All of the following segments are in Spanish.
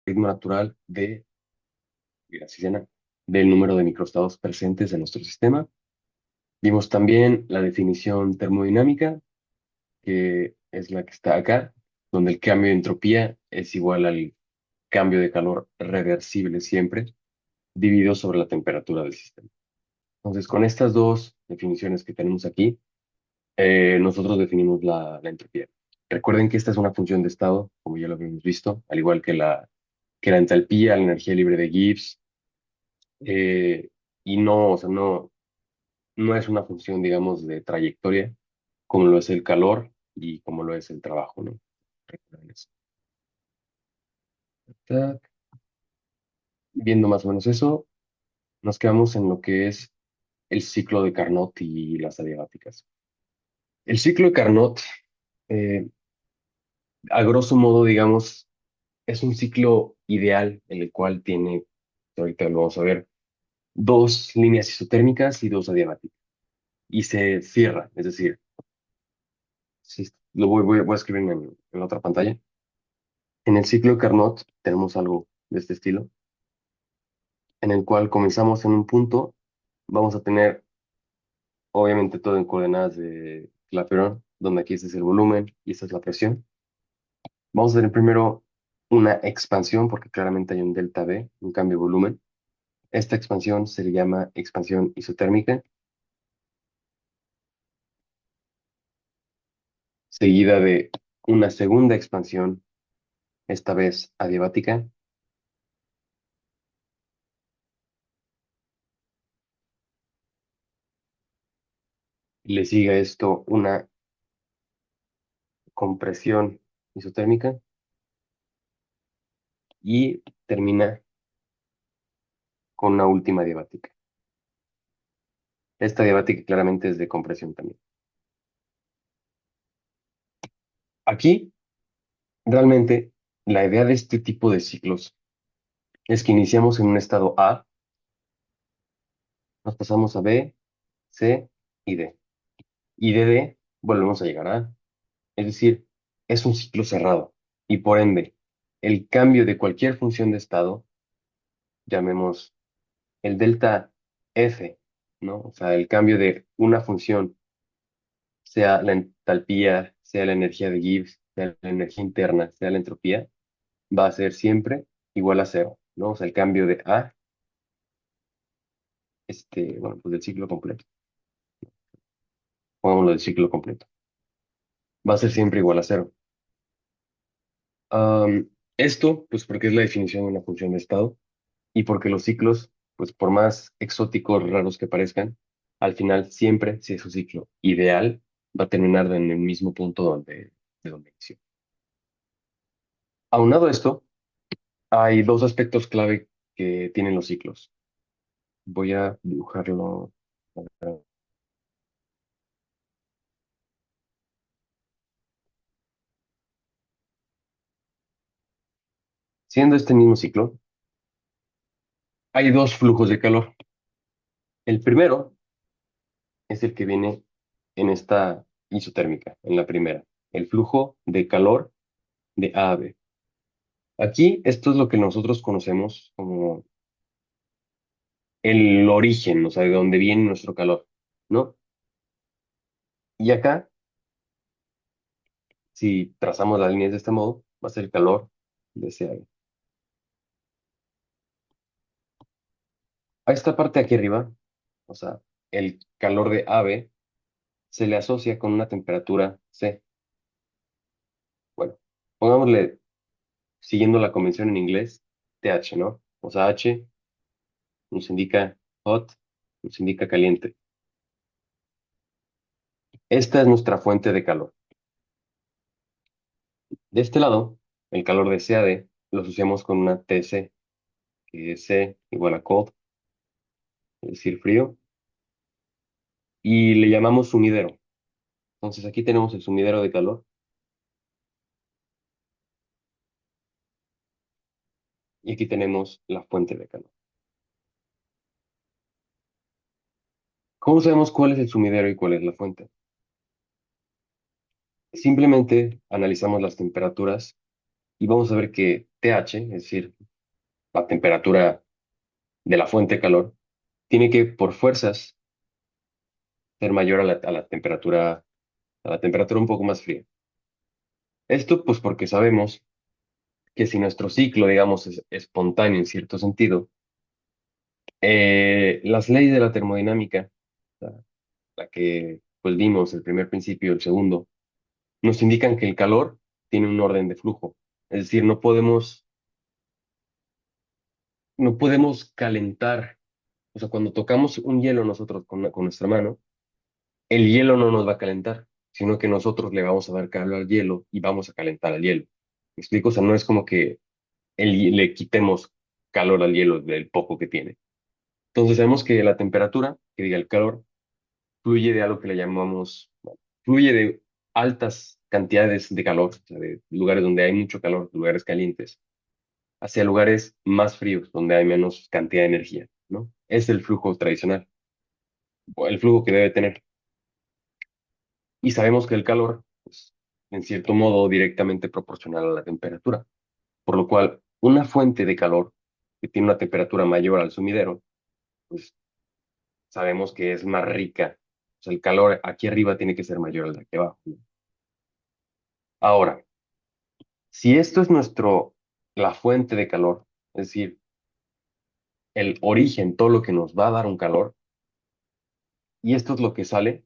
logaritmo natural de, gracias, Diana, del número de microestados presentes en nuestro sistema. Vimos también la definición termodinámica, que es la que está acá, donde el cambio de entropía es igual al cambio de calor reversible siempre, dividido sobre la temperatura del sistema. Entonces, con estas dos definiciones que tenemos aquí, nosotros definimos la entropía. Recuerden que esta es una función de estado, como ya lo habíamos visto, al igual que la entalpía, la energía libre de Gibbs, y no, o sea, no es una función, digamos, de trayectoria, como lo es el calor y como lo es el trabajo, ¿no? Recuerden eso. Tac. Viendo más o menos eso, nos quedamos en lo que es el ciclo de Carnot y las adiabáticas. El ciclo de Carnot, eh, a grosso modo, digamos, es un ciclo ideal en el cual tiene, ahorita lo vamos a ver, dos líneas isotérmicas y dos adiabáticas. Y se cierra, es decir, si, voy a escribir en la otra pantalla. En el ciclo de Carnot tenemos algo de este estilo, en el cual comenzamos en un punto, vamos a tener obviamente todo en coordenadas de Clapeyron, donde aquí este es el volumen y esta es la presión. Vamos a tener primero una expansión, porque claramente hay un delta V, un cambio de volumen. Esta expansión se le llama expansión isotérmica, seguida de una segunda expansión, esta vez adiabática. Le sigue a esto una compresión isotérmica y termina con una última adiabática. Esta adiabática claramente es de compresión también. Aquí, realmente, la idea de este tipo de ciclos es que iniciamos en un estado A, nos pasamos a B, C y D. Y de D volvemos a llegar a A. Es decir, es un ciclo cerrado. Y por ende, el cambio de cualquier función de estado, llamemos el delta F, ¿no? O sea, el cambio de una función, sea la entalpía, sea la energía de Gibbs, sea la energía interna, sea la entropía, va a ser siempre igual a cero, ¿no? O sea, el cambio de A, bueno, pues del ciclo completo, pongámoslo del ciclo completo, va a ser siempre igual a cero. Esto, pues porque es la definición de una función de estado y porque los ciclos, pues por más exóticos, raros que parezcan, al final siempre, si es un ciclo ideal, va a terminar en el mismo punto de donde inició. Aunado a esto, hay dos aspectos clave que tienen los ciclos. Voy a dibujarlo. Siendo este mismo ciclo, hay dos flujos de calor. El primero es el que viene en esta isotérmica, en la primera, el flujo de calor de A a B. Aquí, esto es lo que nosotros conocemos como el origen, o sea, de dónde viene nuestro calor, ¿no? Y acá, si trazamos las líneas de este modo, va a ser el calor de ese aire. A esta parte de aquí arriba, o sea, el calor de AB se le asocia con una temperatura C. Bueno, pongámosle, siguiendo la convención en inglés, TH, ¿no? O sea, H nos indica hot, nos indica caliente. Esta es nuestra fuente de calor. De este lado, el calor de CAD lo asociamos con una TC, que es C igual a cold, es decir, frío, y le llamamos sumidero. Entonces aquí tenemos el sumidero de calor y aquí tenemos la fuente de calor. ¿Cómo sabemos cuál es el sumidero y cuál es la fuente? Simplemente analizamos las temperaturas y vamos a ver que TH, es decir, la temperatura de la fuente de calor, tiene que por fuerzas ser mayor a la temperatura un poco más fría. Esto pues porque sabemos que si nuestro ciclo, digamos, es espontáneo en cierto sentido, las leyes de la termodinámica, la, la que pues vimos el primer principio y el segundo, nos indican que el calor tiene un orden de flujo. Es decir, no podemos calentar. O sea, cuando tocamos un hielo nosotros con nuestra mano, el hielo no nos va a calentar, sino que nosotros le vamos a dar calor al hielo y vamos a calentar al hielo. ¿Me explico? O sea, no es como que le quitemos calor al hielo del poco que tiene. Entonces sabemos que la temperatura, que diga el calor, fluye de algo que le llamamos, bueno, fluye de altas cantidades de calor, o sea, de lugares donde hay mucho calor, lugares calientes, hacia lugares más fríos, donde hay menos cantidad de energía, ¿no? Es el flujo tradicional, o el flujo que debe tener. Y sabemos que el calor, pues, en cierto modo, directamente proporcional a la temperatura, por lo cual una fuente de calor que tiene una temperatura mayor al sumidero, pues sabemos que es más rica. O sea, el calor aquí arriba tiene que ser mayor al de aquí abajo, ¿no? Ahora, si esto es la fuente de calor, es decir, el origen, todo lo que nos va a dar un calor, y esto es lo que sale,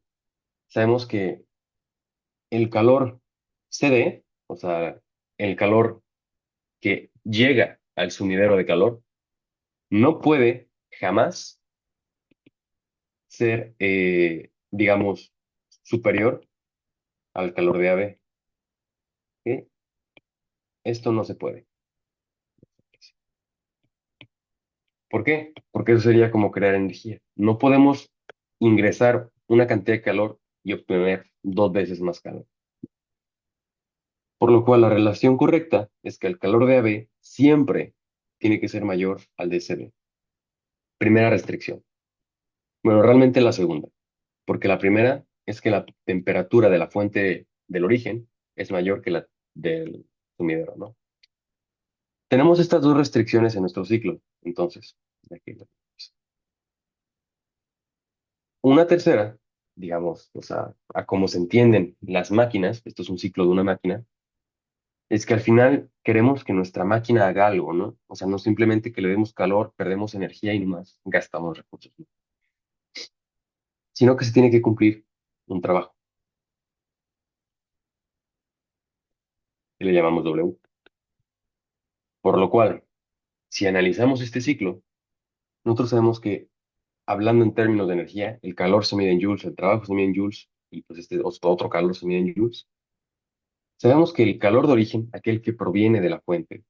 sabemos que el calor CD, o sea, el calor que llega al sumidero de calor, no puede jamás ser, digamos, superior al calor de AB. ¿Ok? Esto no se puede. ¿Por qué? Porque eso sería como crear energía. No podemos ingresar una cantidad de calor y obtener dos veces más calor. Por lo cual la relación correcta es que el calor de AB siempre tiene que ser mayor al de CB. Primera restricción. Bueno, realmente la segunda, porque la primera es que la temperatura de la fuente del origen es mayor que la del sumidero, ¿no? Tenemos estas dos restricciones en nuestro ciclo, entonces. Aquí lo tenemos. Una tercera, digamos, o sea, a cómo se entienden las máquinas, esto es un ciclo de una máquina, es que al final queremos que nuestra máquina haga algo, ¿no? O sea, no simplemente que le demos calor, perdemos energía y nomás gastamos recursos, ¿no? Sino que se tiene que cumplir un trabajo, que le llamamos W. Por lo cual, si analizamos este ciclo, nosotros sabemos que, hablando en términos de energía, el calor se mide en joules, el trabajo se mide en joules, y pues este otro calor se mide en joules. Sabemos que el calor de origen, aquel que proviene de la fuente,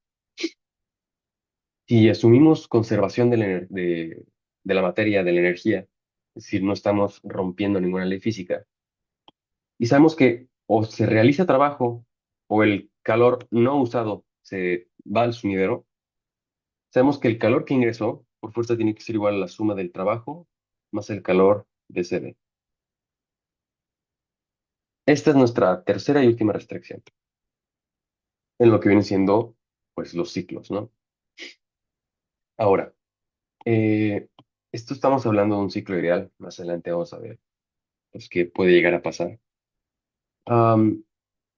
si asumimos conservación de la materia, de la energía, es decir, no estamos rompiendo ninguna ley física, y sabemos que o se realiza trabajo o el calor no usado se va al sumidero, sabemos que el calor que ingresó por fuerza tiene que ser igual a la suma del trabajo más el calor de CD. Esta es nuestra tercera y última restricción en lo que vienen siendo pues los ciclos, ¿no? Ahora, eh, esto estamos hablando de un ciclo ideal, más adelante vamos a ver pues, qué puede llegar a pasar. Am,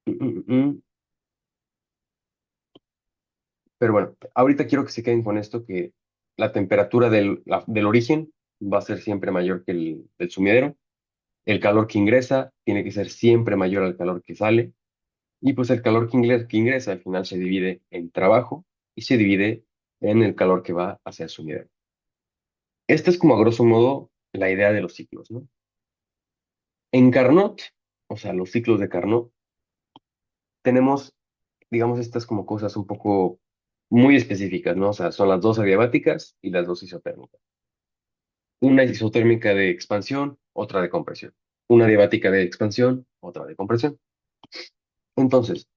mm, mm, mm. Pero bueno, ahorita quiero que se queden con esto, que la temperatura del origen va a ser siempre mayor que el del sumidero. El calor que ingresa tiene que ser siempre mayor al calor que sale. Y pues el calor que ingresa al final se divide en trabajo y se divide en el calor que va hacia el sumidero. Esta es como a grosso modo la idea de los ciclos, ¿no? En Carnot, o sea, los ciclos de Carnot, tenemos, digamos, estas como cosas un poco muy específicas, ¿no? O sea, son las dos adiabáticas y las dos isotérmicas. Una isotérmica de expansión, otra de compresión. Una adiabática de expansión, otra de compresión. Entonces,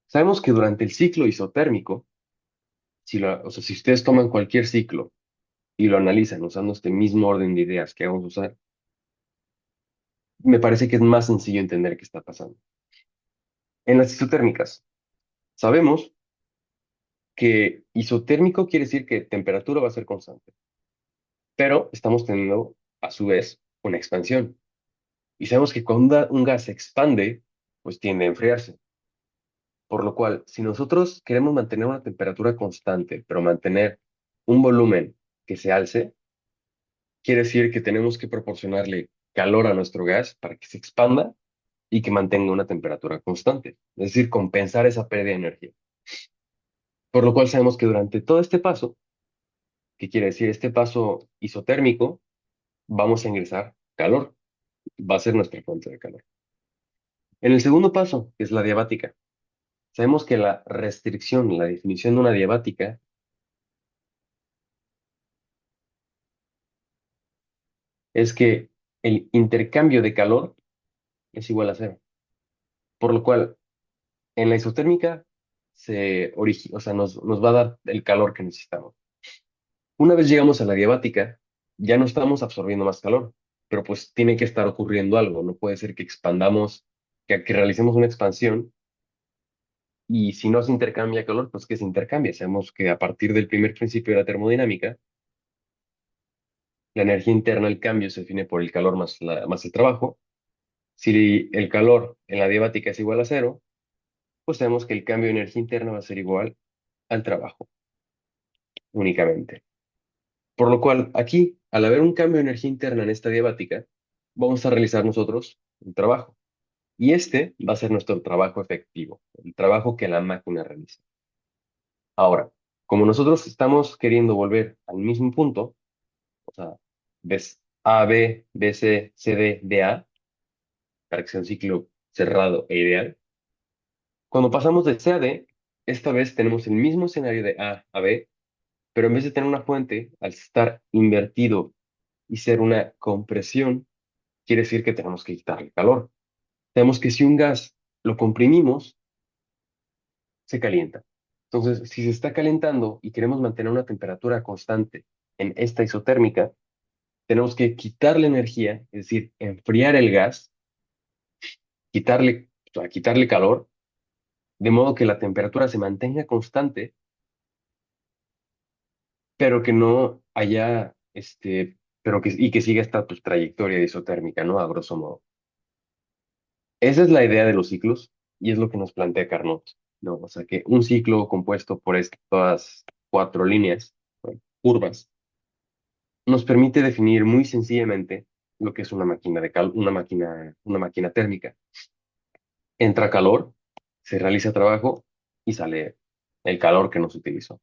sabemos que durante el ciclo isotérmico, o sea, si ustedes toman cualquier ciclo y lo analizan usando este mismo orden de ideas que vamos a usar, me parece que es más sencillo entender qué está pasando. En las isotérmicas, sabemos que isotérmico quiere decir que temperatura va a ser constante, pero estamos teniendo a su vez una expansión. Y sabemos que cuando un gas se expande, pues tiende a enfriarse. Por lo cual, si nosotros queremos mantener una temperatura constante, pero mantener un volumen que se alce, quiere decir que tenemos que proporcionarle calor a nuestro gas para que se expanda y que mantenga una temperatura constante. Es decir, compensar esa pérdida de energía. Por lo cual sabemos que durante todo este paso, ¿qué quiere decir? Este paso isotérmico, vamos a ingresar calor. Va a ser nuestra fuente de calor. En el segundo paso, que es la diabática, sabemos que la restricción, la definición de una diabática, es que el intercambio de calor es igual a cero. Por lo cual, en la isotérmica o sea, nos va a dar el calor que necesitamos. Una vez llegamos a la diabática, ya no estamos absorbiendo más calor, pero pues tiene que estar ocurriendo algo. No puede ser que expandamos, que realicemos una expansión y si no se intercambia calor, pues que se intercambia. Sabemos que a partir del primer principio de la termodinámica, la energía interna, el cambio, se define por el calor más el trabajo. Si el calor en la diabática es igual a cero, pues sabemos que el cambio de energía interna va a ser igual al trabajo únicamente. Por lo cual, aquí, al haber un cambio de energía interna en esta diabática, vamos a realizar nosotros un trabajo. Y este va a ser nuestro trabajo efectivo, el trabajo que la máquina realiza. Ahora, como nosotros estamos queriendo volver al mismo punto, o sea, ves A, B, B, C, C, D, D, A, para que sea un ciclo cerrado e ideal, cuando pasamos de C a D, esta vez tenemos el mismo escenario de A a B, pero en vez de tener una fuente, al estar invertido y ser una compresión, quiere decir que tenemos que quitarle calor. Tenemos que si un gas lo comprimimos, se calienta. Entonces, si se está calentando y queremos mantener una temperatura constante en esta isotérmica, tenemos que quitarle energía, es decir, enfriar el gas, quitarle calor, de modo que la temperatura se mantenga constante, pero que no haya, y que siga esta pues, trayectoria isotérmica, ¿no? A grosso modo. Esa es la idea de los ciclos y es lo que nos plantea Carnot, ¿no? O sea, que un ciclo compuesto por estas cuatro líneas, bueno, curvas, nos permite definir muy sencillamente lo que es una máquina térmica. Entra calor, se realiza trabajo y sale el calor que nos utilizó.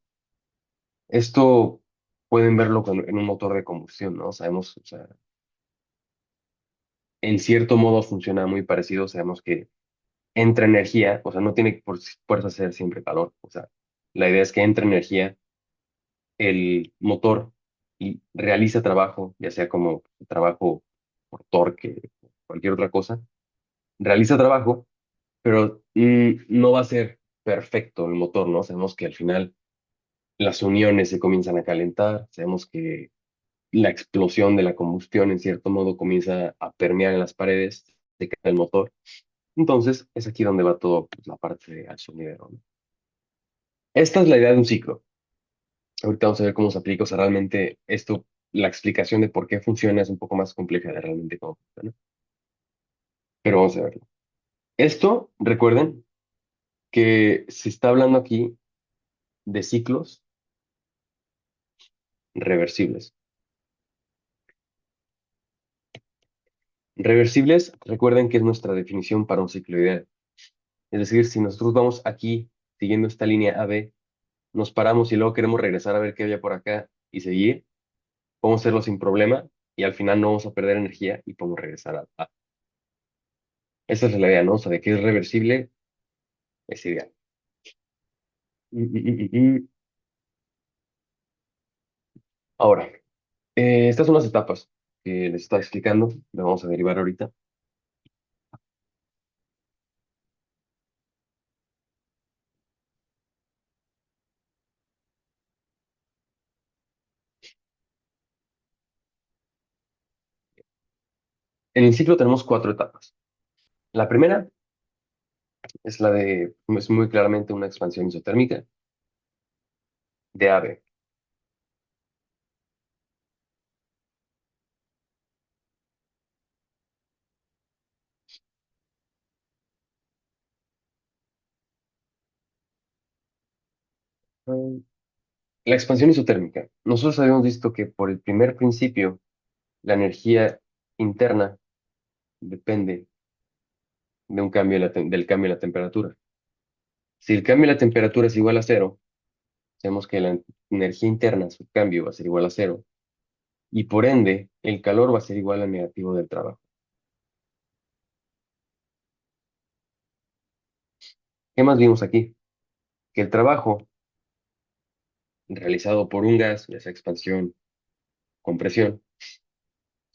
Esto pueden verlo en un motor de combustión, ¿no? Sabemos, o sea, en cierto modo funciona muy parecido. Sabemos que entra energía, o sea, no tiene por fuerza ser siempre calor. O sea, la idea es que entra energía, el motor y realiza trabajo, ya sea como trabajo por torque, cualquier otra cosa, realiza trabajo, pero no va a ser perfecto el motor, ¿no? Sabemos que al final las uniones se comienzan a calentar, sabemos que la explosión de la combustión en cierto modo comienza a permear en las paredes, se cae el motor. Entonces, es aquí donde va todo, pues, la parte al sonidero, ¿no? Esta es la idea de un ciclo. Ahorita vamos a ver cómo se aplica. O sea, realmente esto, la explicación de por qué funciona es un poco más compleja de realmente cómo funciona. Pero vamos a verlo. Esto, recuerden que se está hablando aquí de ciclos reversibles. Reversibles, recuerden que es nuestra definición para un ciclo ideal. Es decir, si nosotros vamos aquí siguiendo esta línea AB, nos paramos y luego queremos regresar a ver qué había por acá y seguir, podemos hacerlo sin problema y al final no vamos a perder energía y podemos regresar a A. Esa es la idea, ¿no? O sea, de que es reversible, es ideal. Mm. Ahora, estas son las etapas que les estaba explicando, las vamos a derivar ahorita. En el ciclo tenemos cuatro etapas. La primera es muy claramente una expansión isotérmica. de ave. Mm, La expansión isotérmica. Nosotros habíamos visto que por el primer principio, la energía interna depende de un cambio del cambio en la temperatura. Si el cambio en la temperatura es igual a cero, sabemos que la energía interna, su cambio va a ser igual a cero, y por ende, el calor va a ser igual al negativo del trabajo. ¿Qué más vimos aquí? Que el trabajo realizado por un gas, ya sea expansión, compresión,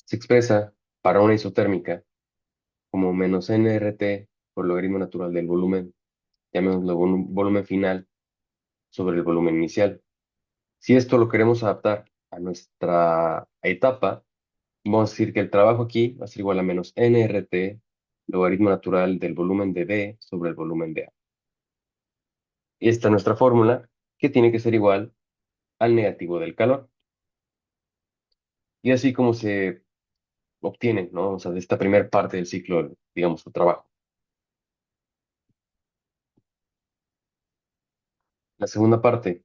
se expresa para una isotérmica como menos nRT por logaritmo natural del volumen, llamémoslo volumen final sobre el volumen inicial. Si esto lo queremos adaptar a nuestra etapa, vamos a decir que el trabajo aquí va a ser igual a menos nRT logaritmo natural del volumen de B sobre el volumen de A. Y esta es nuestra fórmula, que tiene que ser igual al negativo del calor. Y así como se obtiene, ¿no? O sea, de esta primera parte del ciclo, digamos, su trabajo. La segunda parte,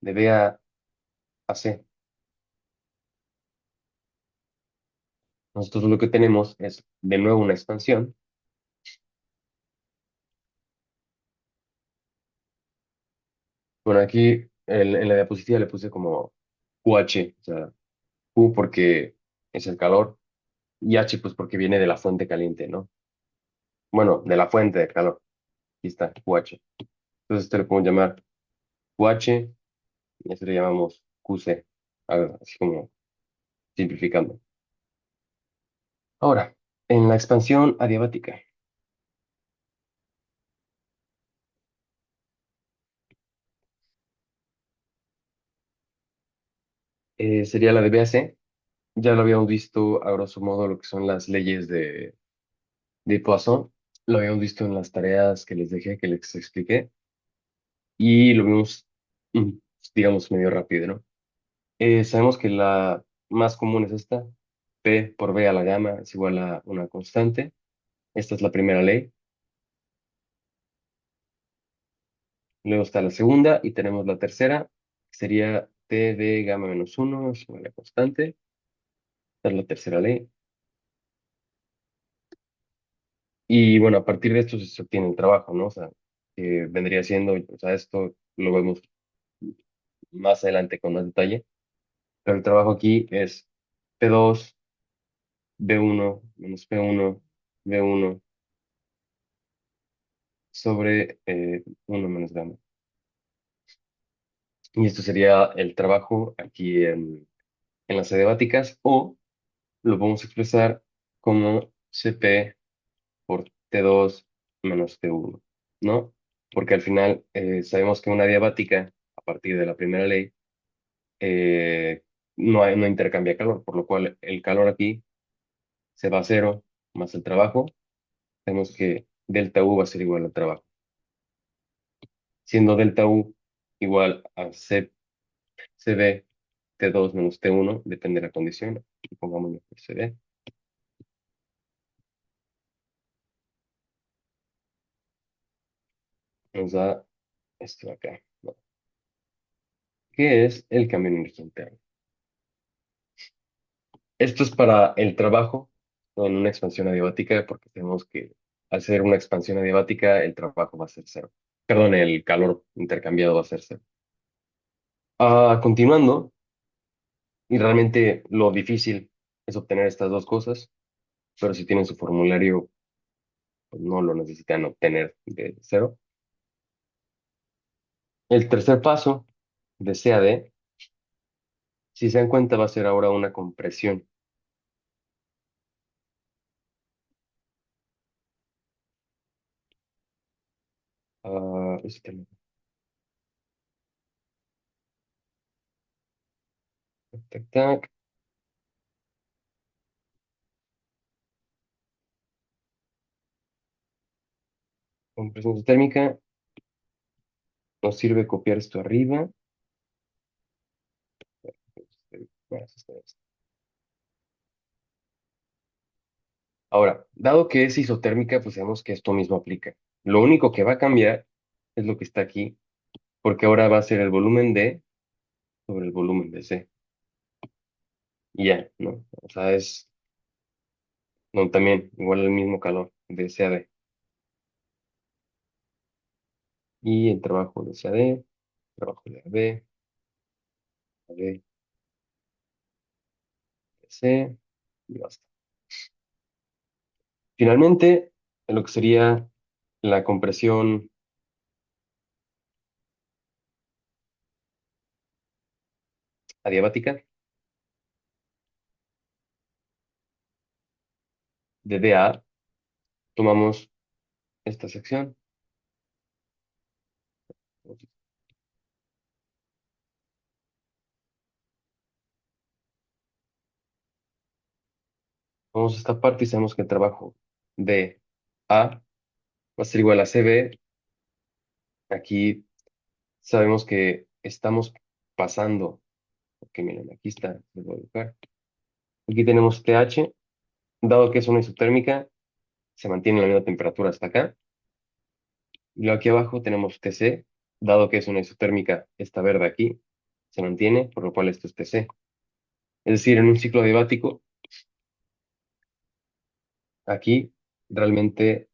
de B a C, nosotros lo que tenemos es de nuevo una expansión. Bueno, aquí en la diapositiva le puse como QH, o sea, Q porque es el calor y H pues porque viene de la fuente caliente, ¿no? Bueno, de la fuente de calor. Aquí está, QH. Entonces esto le podemos llamar QH y esto le llamamos QC, así como simplificando. Ahora, en la expansión adiabática, sería la de BAC. Ya lo habíamos visto a grosso modo lo que son las leyes de Poisson. Lo habíamos visto en las tareas que les dejé, que les expliqué. Y lo vimos, mm, digamos, medio rápido, ¿no? Sabemos que la más común es esta. P por B a la gamma es igual a una constante. Esta es la primera ley. Luego está la segunda y tenemos la tercera, que sería T de gamma menos uno es igual a constante. Esta es la tercera ley. Y bueno, a partir de esto se obtiene el trabajo, ¿no? O sea, que vendría siendo, o sea, esto lo vemos más adelante con más detalle, pero el trabajo aquí es P2, B1 menos P1, B1 sobre 1 menos gamma. Y esto sería el trabajo aquí en las adiabáticas, o lo podemos expresar como CP por T2 menos T1, ¿no? Porque al final sabemos que una adiabática, a partir de la primera ley, no intercambia calor, por lo cual el calor aquí se va a cero más el trabajo. Tenemos que delta U va a ser igual al trabajo, siendo delta U igual a CB T2 menos T1, depende de la condición, y pongámoslo por CB, nos da esto de acá, ¿no? Que es el cambio en energía interna. Esto es para el trabajo en una expansión adiabática, porque tenemos que, al ser una expansión adiabática, el trabajo va a ser cero. Perdón, el calor intercambiado va a ser cero. Continuando, y realmente lo difícil es obtener estas dos cosas, pero si tienen su formulario, pues no lo necesitan obtener de cero. El tercer paso de CAD, si se dan cuenta, va a ser ahora una compresión. Este, tac, tac, tac, compresión térmica, nos sirve copiar esto arriba. Bueno, eso está bien. Ahora, dado que es isotérmica, pues sabemos que esto mismo aplica. Lo único que va a cambiar es lo que está aquí, porque ahora va a ser el volumen D sobre el volumen de C. Y ya, ¿no? O sea, es no, también igual el mismo calor de C a D. Y el trabajo de C a D, trabajo de A D, de C, y basta. Finalmente, en lo que sería la compresión adiabática de DA, tomamos esta sección, tomamos esta parte y sabemos que el trabajo de A va a ser igual a CB. Aquí sabemos que estamos pasando, porque miren, aquí está, les voy a dibujar. Aquí tenemos TH, dado que es una isotérmica, se mantiene la misma temperatura hasta acá. Y luego aquí abajo tenemos TC, dado que es una isotérmica, esta verde aquí se mantiene, por lo cual esto es TC. Es decir, en un ciclo adiabático, aquí realmente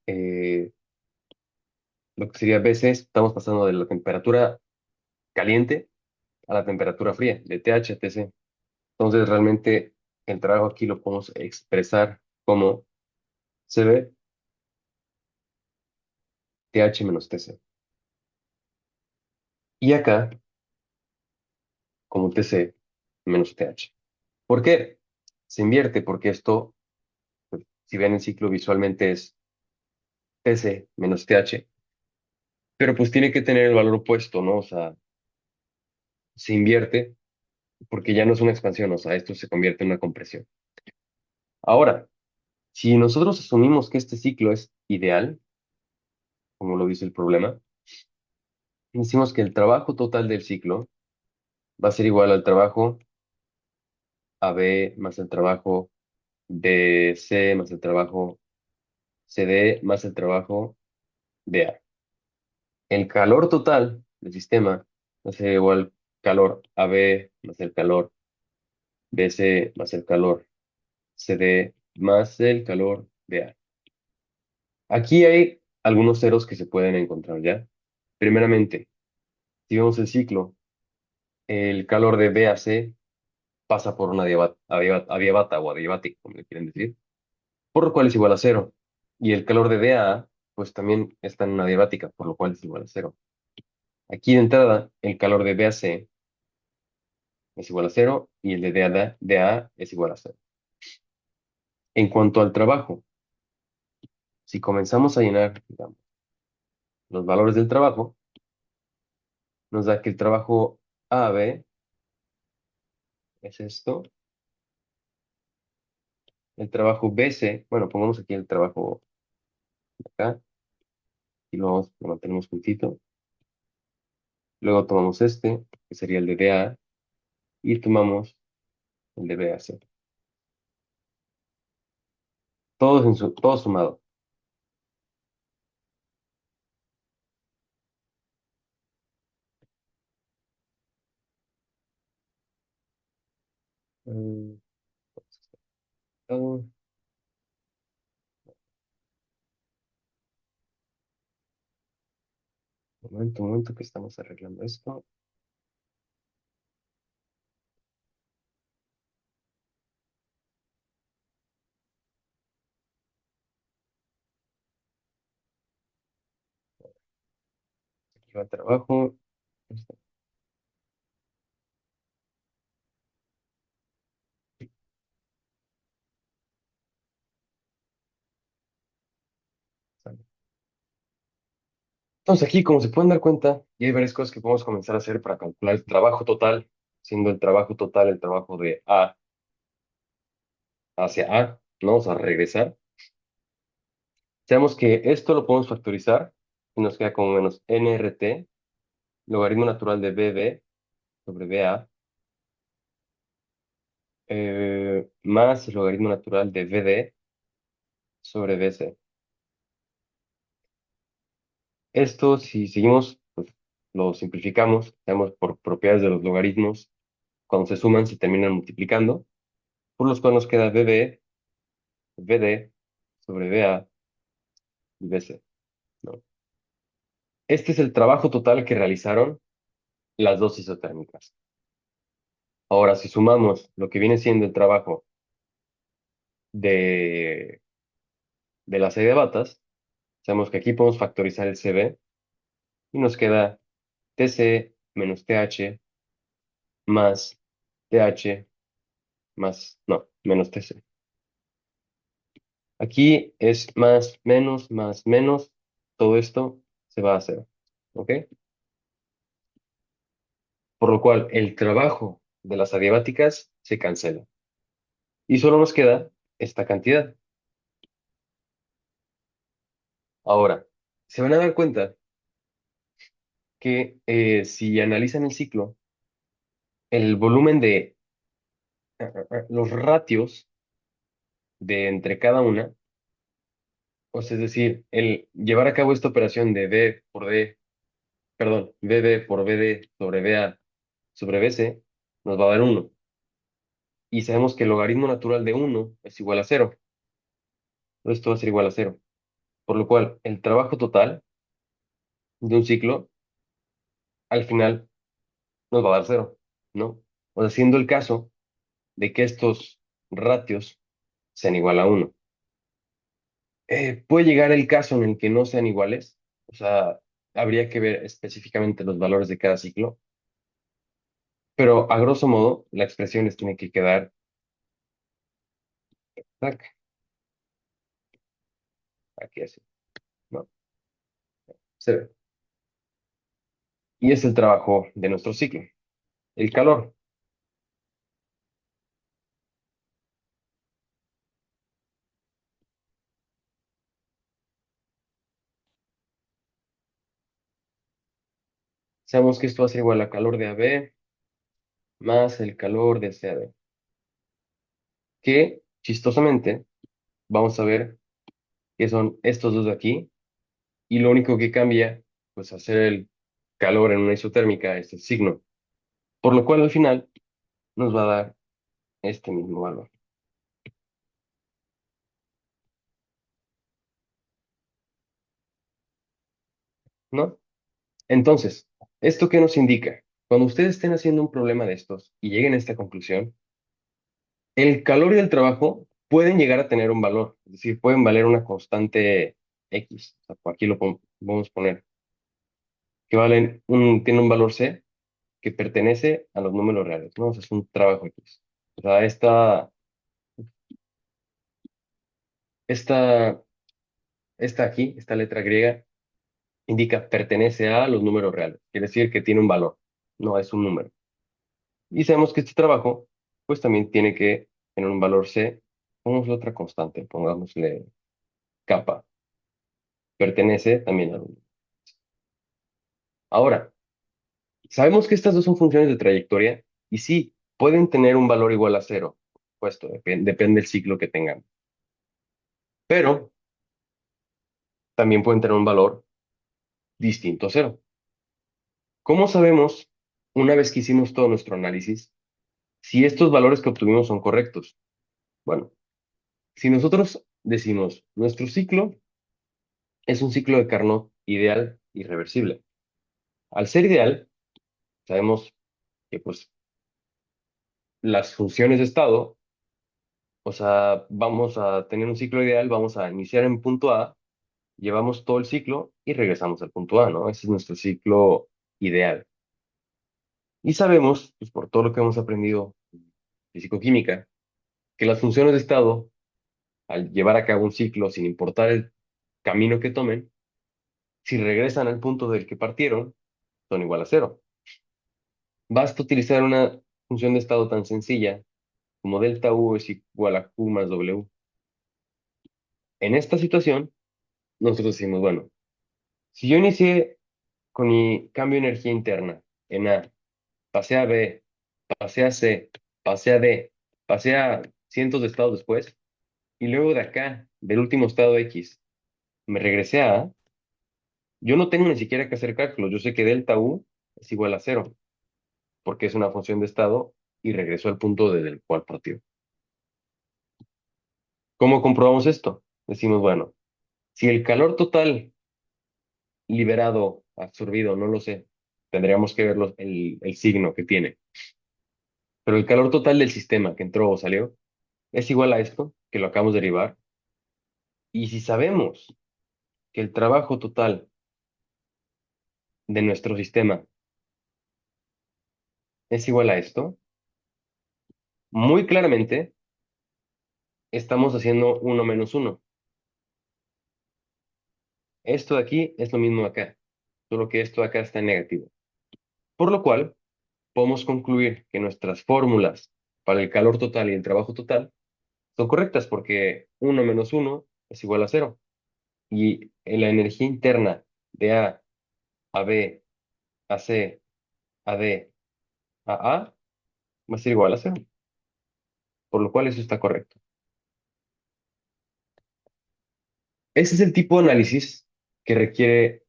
lo que sería BC, estamos pasando de la temperatura caliente a la temperatura fría, de TH a TC. Entonces, realmente el trabajo aquí lo podemos expresar como CB TH menos TC. Y acá, como TC menos TH. ¿Por qué? Se invierte porque esto, pues, si ven el ciclo visualmente es TC menos TH, pero pues tiene que tener el valor opuesto, ¿no? O sea, se invierte porque ya no es una expansión, o sea, esto se convierte en una compresión. Ahora, si nosotros asumimos que este ciclo es ideal, como lo dice el problema, decimos que el trabajo total del ciclo va a ser igual al trabajo AB más el trabajo DC más el trabajo CD más el trabajo DA. El calor total del sistema va a ser igual calor AB más el calor BC más el calor CD más el calor DA. Aquí hay algunos ceros que se pueden encontrar ya. Primeramente, si vemos el ciclo, el calor de B a C pasa por una adiabata o adiabática, como le quieren decir, por lo cual es igual a cero. Y el calor de D a pues también está en una adiabática, por lo cual es igual a cero. Aquí de entrada, el calor de B a C es igual a cero y el de DA es igual a cero. En cuanto al trabajo, si comenzamos a llenar, digamos, los valores del trabajo, nos da que el trabajo AB es esto, el trabajo BC, bueno, pongamos aquí el trabajo acá y lo mantenemos juntito. Luego tomamos este, que sería el de DA, y tomamos el de BAC. Todo sumado. Mm, todo. Un momento que estamos arreglando esto. Aquí va el trabajo. Entonces aquí, como se pueden dar cuenta, y hay varias cosas que podemos comenzar a hacer para calcular el trabajo total, siendo el trabajo total el trabajo de A hacia A, ¿no? O sea, regresar. Sabemos que esto lo podemos factorizar y nos queda como menos nRT, logaritmo natural de BB sobre BA, más el logaritmo natural de BD sobre BC. Esto, si seguimos, pues lo simplificamos, tenemos por propiedades de los logaritmos, cuando se suman se terminan multiplicando, por los cuales nos queda BD sobre BA y BC, ¿no? Este es el trabajo total que realizaron las dos isotérmicas. Ahora, si sumamos lo que viene siendo el trabajo de, de las adiabatas, sabemos que aquí podemos factorizar el CB y nos queda TC menos TH más TH más, no, menos TC. Aquí es más, menos, todo esto se va a hacer, ¿ok? Por lo cual el trabajo de las adiabáticas se cancela y solo nos queda esta cantidad. Ahora, se van a dar cuenta que si analizan el ciclo, el volumen de los ratios de entre cada una, o sea, es decir, el llevar a cabo esta operación de B por D, perdón, BB por BD sobre BA sobre BC, nos va a dar uno. Y sabemos que el logaritmo natural de uno es igual a cero. Entonces esto va a ser igual a cero. Por lo cual, el trabajo total de un ciclo, al final, nos va a dar cero, ¿no? O sea, siendo el caso de que estos ratios sean igual a uno. Puede llegar el caso en el que no sean iguales, o sea, habría que ver específicamente los valores de cada ciclo, pero a grosso modo, la expresión les tiene que quedar, tac, aquí así, ¿no? Se ve. Y es el trabajo de nuestro ciclo, el calor. Sabemos que esto va a ser igual a calor de AB más el calor de CAD, que chistosamente vamos a ver que son estos dos de aquí, y lo único que cambia, pues hacer el calor en una isotérmica es el signo, por lo cual al final nos va a dar este mismo valor, ¿no? Entonces, ¿esto qué nos indica? Cuando ustedes estén haciendo un problema de estos y lleguen a esta conclusión, el calor y el trabajo pueden llegar a tener un valor, es decir, pueden valer una constante X, o sea, aquí lo podemos poner, que tiene un valor C que pertenece a los números reales, ¿no? O sea, es un trabajo X. O sea, esta, esta aquí, esta letra griega, indica pertenece a los números reales, quiere decir que tiene un valor, no es un número. Y sabemos que este trabajo, pues también tiene que tener un valor C. Pongámosle otra constante, pongámosle kappa. Pertenece también al número. Ahora, sabemos que estas dos son funciones de trayectoria y sí, pueden tener un valor igual a cero, puesto, depende del ciclo que tengan. Pero también pueden tener un valor distinto a cero. ¿Cómo sabemos, una vez que hicimos todo nuestro análisis, si estos valores que obtuvimos son correctos? Bueno, si nosotros decimos, nuestro ciclo es un ciclo de Carnot ideal y reversible. Al ser ideal, sabemos que pues las funciones de estado, o sea, vamos a tener un ciclo ideal, vamos a iniciar en punto A, llevamos todo el ciclo y regresamos al punto A, ¿no? Ese es nuestro ciclo ideal. Y sabemos, pues por todo lo que hemos aprendido en fisicoquímica, que las funciones de estado, al llevar a cabo un ciclo sin importar el camino que tomen, si regresan al punto del que partieron, son igual a cero. Basta utilizar una función de estado tan sencilla como delta U es igual a Q más W. En esta situación, nosotros decimos, bueno, si yo inicié con mi cambio de energía interna en A, pasé a B, pasé a C, pasé a D, pasé a cientos de estados después, y luego de acá, del último estado X, me regresé a, yo no tengo ni siquiera que hacer cálculos, yo sé que delta U es igual a cero, porque es una función de estado y regresó al punto desde el cual partió. ¿Cómo comprobamos esto? Decimos, bueno, si el calor total liberado, absorbido, no lo sé, tendríamos que ver el signo que tiene, pero el calor total del sistema que entró o salió es igual a esto, que lo acabamos de derivar, y si sabemos que el trabajo total de nuestro sistema es igual a esto, muy claramente estamos haciendo uno menos uno. Esto de aquí es lo mismo de acá, solo que esto de acá está en negativo. Por lo cual, podemos concluir que nuestras fórmulas para el calor total y el trabajo total son correctas porque uno menos uno es igual a cero. Y en la energía interna de A B, a C, a D, a va a ser igual a cero. Por lo cual eso está correcto. Ese es el tipo de análisis que requiere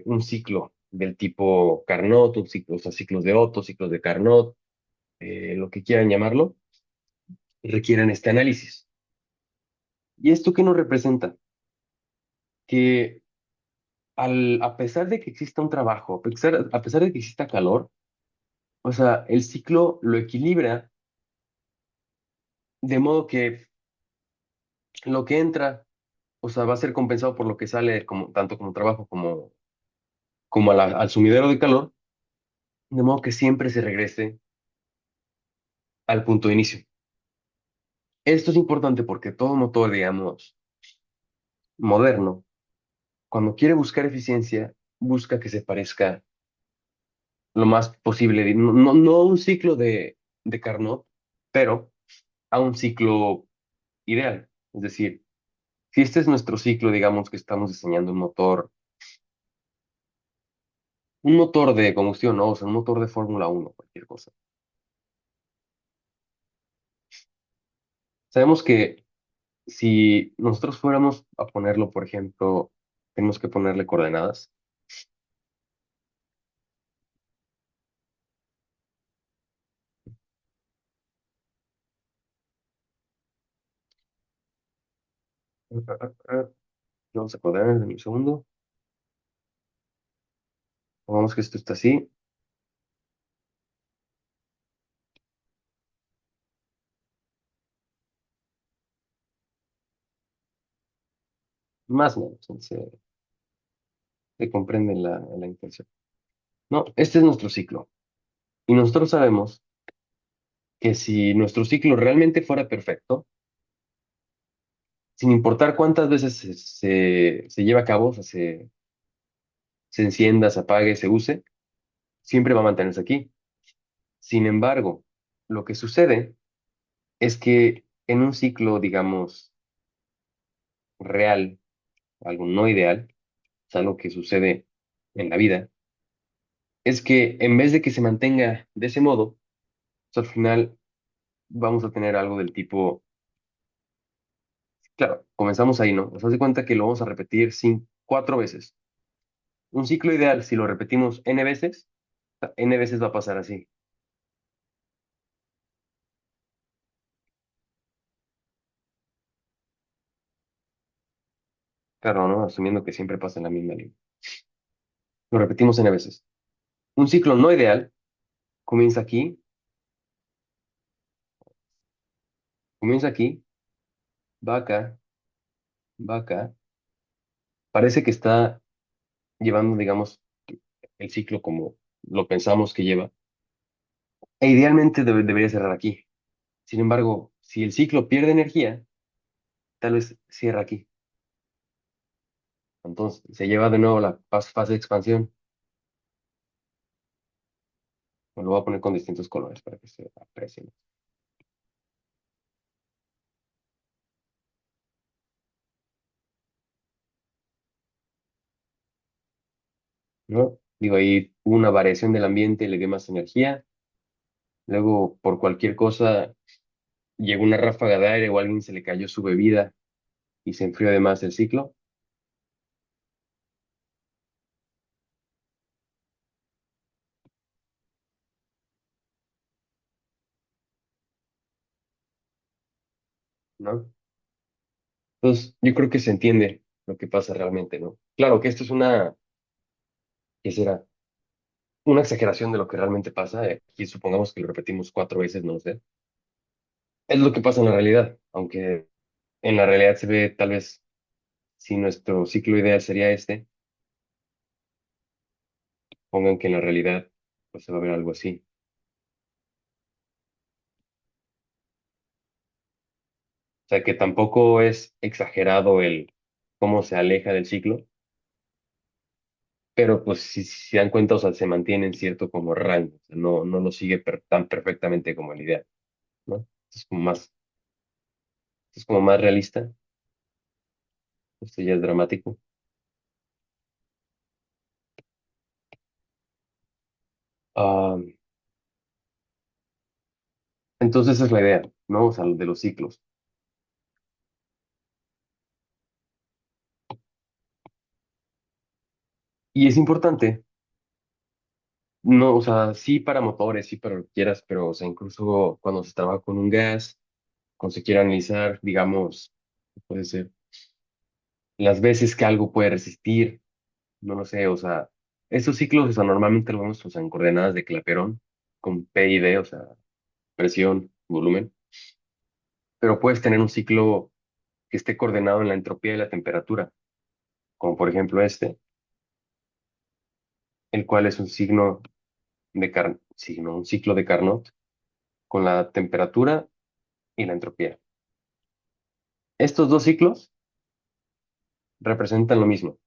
un ciclo del tipo Carnot, un ciclo, o sea, ciclos de Otto, ciclos de Carnot, lo que quieran llamarlo, requieren este análisis. ¿Y esto qué nos representa? Que a pesar de que exista un trabajo, a pesar de que exista calor, o sea, el ciclo lo equilibra de modo que lo que entra, o sea, va a ser compensado por lo que sale, como, tanto como trabajo como al sumidero de calor, de modo que siempre se regrese al punto de inicio. Esto es importante porque todo motor, digamos, moderno, cuando quiere buscar eficiencia, busca que se parezca lo más posible, no a un ciclo de Carnot, pero a un ciclo ideal. Es decir, si este es nuestro ciclo, digamos que estamos diseñando un motor de combustión, ¿no? O sea, un motor de Fórmula 1, cualquier cosa. Sabemos que si nosotros fuéramos a ponerlo, por ejemplo, tenemos que ponerle coordenadas. Vamos a coordenar en un segundo. Pongamos que esto está así, más o menos, se comprende la intención. No, este es nuestro ciclo. Y nosotros sabemos que si nuestro ciclo realmente fuera perfecto, sin importar cuántas veces se lleve a cabo, o sea, se encienda, se apague, se use, siempre va a mantenerse aquí. Sin embargo, lo que sucede es que en un ciclo, digamos, real, algo no ideal, es algo que sucede en la vida, es que en vez de que se mantenga de ese modo, pues al final vamos a tener algo del tipo, claro, comenzamos ahí, ¿no? Nos hace cuenta que lo vamos a repetir 4 veces. Un ciclo ideal, si lo repetimos n veces, n veces va a pasar así. Claro, ¿no? Asumiendo que siempre pasa en la misma línea. Lo repetimos n veces. Un ciclo no ideal comienza aquí, va acá, va acá. Parece que está llevando, digamos, el ciclo como lo pensamos que lleva. E idealmente debería cerrar aquí. Sin embargo, si el ciclo pierde energía, tal vez cierra aquí. Entonces, se lleva de nuevo la fase de expansión. Me lo voy a poner con distintos colores para que se aprecien, ¿no? Digo, ahí hubo una variación del ambiente, le dio más energía. Luego, por cualquier cosa, llegó una ráfaga de aire o a alguien se le cayó su bebida y se enfrió además el ciclo, ¿no? Entonces, yo creo que se entiende lo que pasa realmente, ¿no? Claro que esto es ¿qué será? Una exageración de lo que realmente pasa. Aquí supongamos que lo repetimos 4 veces, no lo sé. Es lo que pasa en la realidad, aunque en la realidad se ve tal vez si nuestro ciclo ideal sería este, pongan que en la realidad pues se va a ver algo así. O sea que tampoco es exagerado el cómo se aleja del ciclo, pero pues si se dan cuenta, o sea, se mantiene en cierto como rango, o sea, no lo sigue tan perfectamente como el ideal, ¿no? Es como más realista, esto ya es dramático. Ah, entonces esa es la idea, ¿no? O sea, de los ciclos. Y es importante, no, o sea, sí para motores, sí para lo que quieras, pero, o sea, incluso cuando se trabaja con un gas, cuando se quiere analizar, digamos, puede ser las veces que algo puede resistir, no lo sé, o sea, estos ciclos, o sea, normalmente lo vemos, o sea, en coordenadas de Clapeyron, con P y D, o sea, presión, volumen, pero puedes tener un ciclo que esté coordenado en la entropía y la temperatura, como por ejemplo este, el cual es un un ciclo de Carnot con la temperatura y la entropía. Estos dos ciclos representan lo mismo,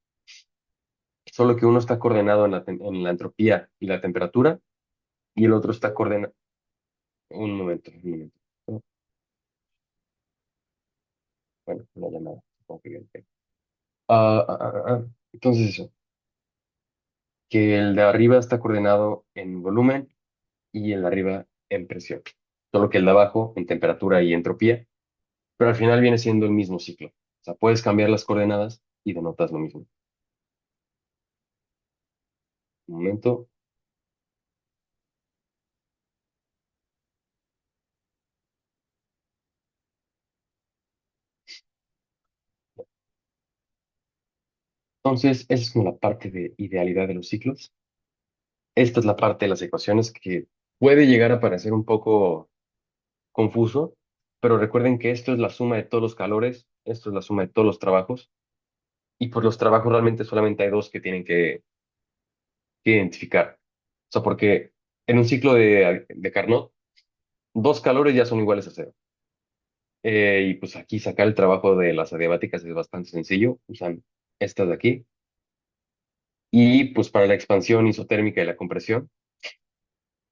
solo que uno está coordenado en la entropía y la temperatura y el otro está coordenado. Un momento, un momento. Bueno, una llamada. Supongo que bien. Entonces eso, que el de arriba está coordenado en volumen y el de arriba en presión, solo que el de abajo en temperatura y entropía, pero al final viene siendo el mismo ciclo. O sea, puedes cambiar las coordenadas y denotas lo mismo. Un momento. Entonces, esa es como la parte de idealidad de los ciclos. Esta es la parte de las ecuaciones que puede llegar a parecer un poco confuso, pero recuerden que esto es la suma de todos los calores, esto es la suma de todos los trabajos, y por los trabajos realmente solamente hay dos que tienen que identificar. O sea, porque en un ciclo de Carnot, dos calores ya son iguales a cero. Y pues aquí sacar el trabajo de las adiabáticas es bastante sencillo, usan estas de aquí. Y pues para la expansión isotérmica y la compresión,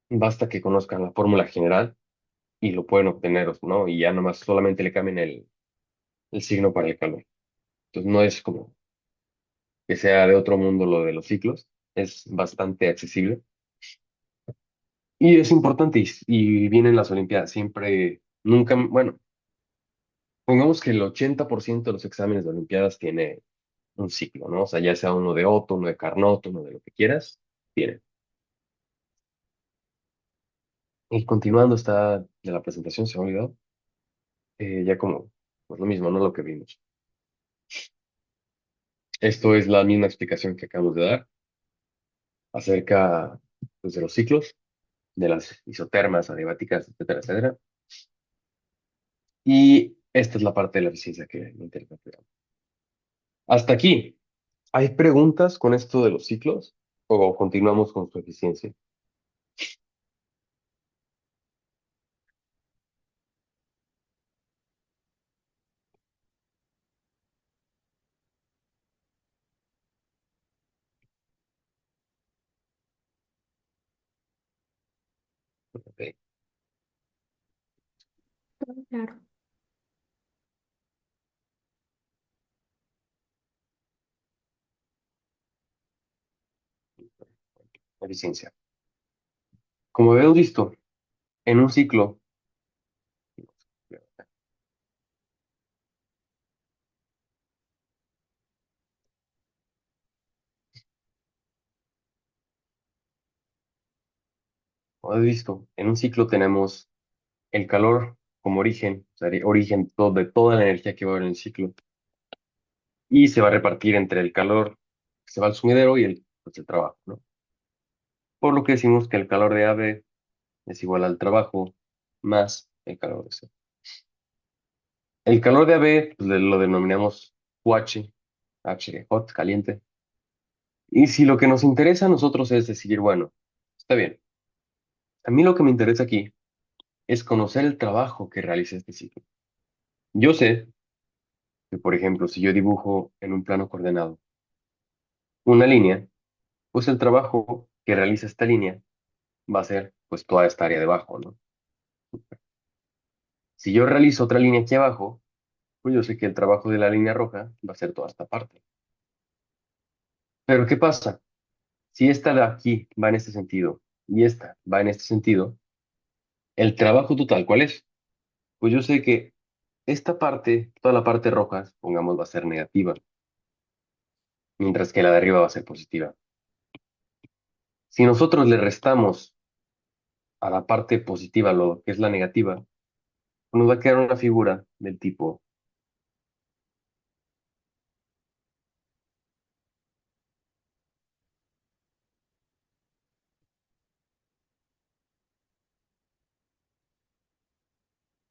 basta que conozcan la fórmula general y lo pueden obtener, ¿no? Y ya nomás solamente le cambian el signo para el calor. Entonces no es como que sea de otro mundo lo de los ciclos, es bastante accesible. Y es importante y vienen las Olimpiadas, siempre, nunca, bueno, pongamos que el 80% de los exámenes de Olimpiadas tiene un ciclo, ¿no? O sea, ya sea uno de Otto, uno de Carnot, uno de lo que quieras, tiene. Y continuando esta de la presentación, se me ha olvidado, ya como, pues lo mismo, ¿no? Lo que vimos. Esto es la misma explicación que acabamos de dar acerca, pues, de los ciclos, de las isotermas, adiabáticas, etcétera, etcétera. Y esta es la parte de la eficiencia que me interesa. Hasta aquí. ¿Hay preguntas con esto de los ciclos o continuamos con su eficiencia? Ok, Claro. eficiencia. Como habíamos visto, en un ciclo, Como has visto, en un ciclo tenemos el calor como origen, o sea, origen de toda la energía que va a haber en el ciclo, y se va a repartir entre el calor que se va al sumidero y el trabajo, ¿no? Por lo que decimos que el calor de AB es igual al trabajo más el calor de C. El calor de AB pues, lo denominamos QH, H de hot, caliente. Y si lo que nos interesa a nosotros es decir, bueno, está bien, a mí lo que me interesa aquí es conocer el trabajo que realiza este ciclo. Yo sé que, por ejemplo, si yo dibujo en un plano coordenado una línea, pues el trabajo que realiza esta línea va a ser pues toda esta área de abajo, ¿no? Si yo realizo otra línea aquí abajo, pues yo sé que el trabajo de la línea roja va a ser toda esta parte. Pero ¿qué pasa? Si esta de aquí va en este sentido y esta va en este sentido, el trabajo total, ¿cuál es? Pues yo sé que esta parte, toda la parte roja, pongamos, va a ser negativa, mientras que la de arriba va a ser positiva. Si nosotros le restamos a la parte positiva lo que es la negativa, nos va a quedar una figura del tipo,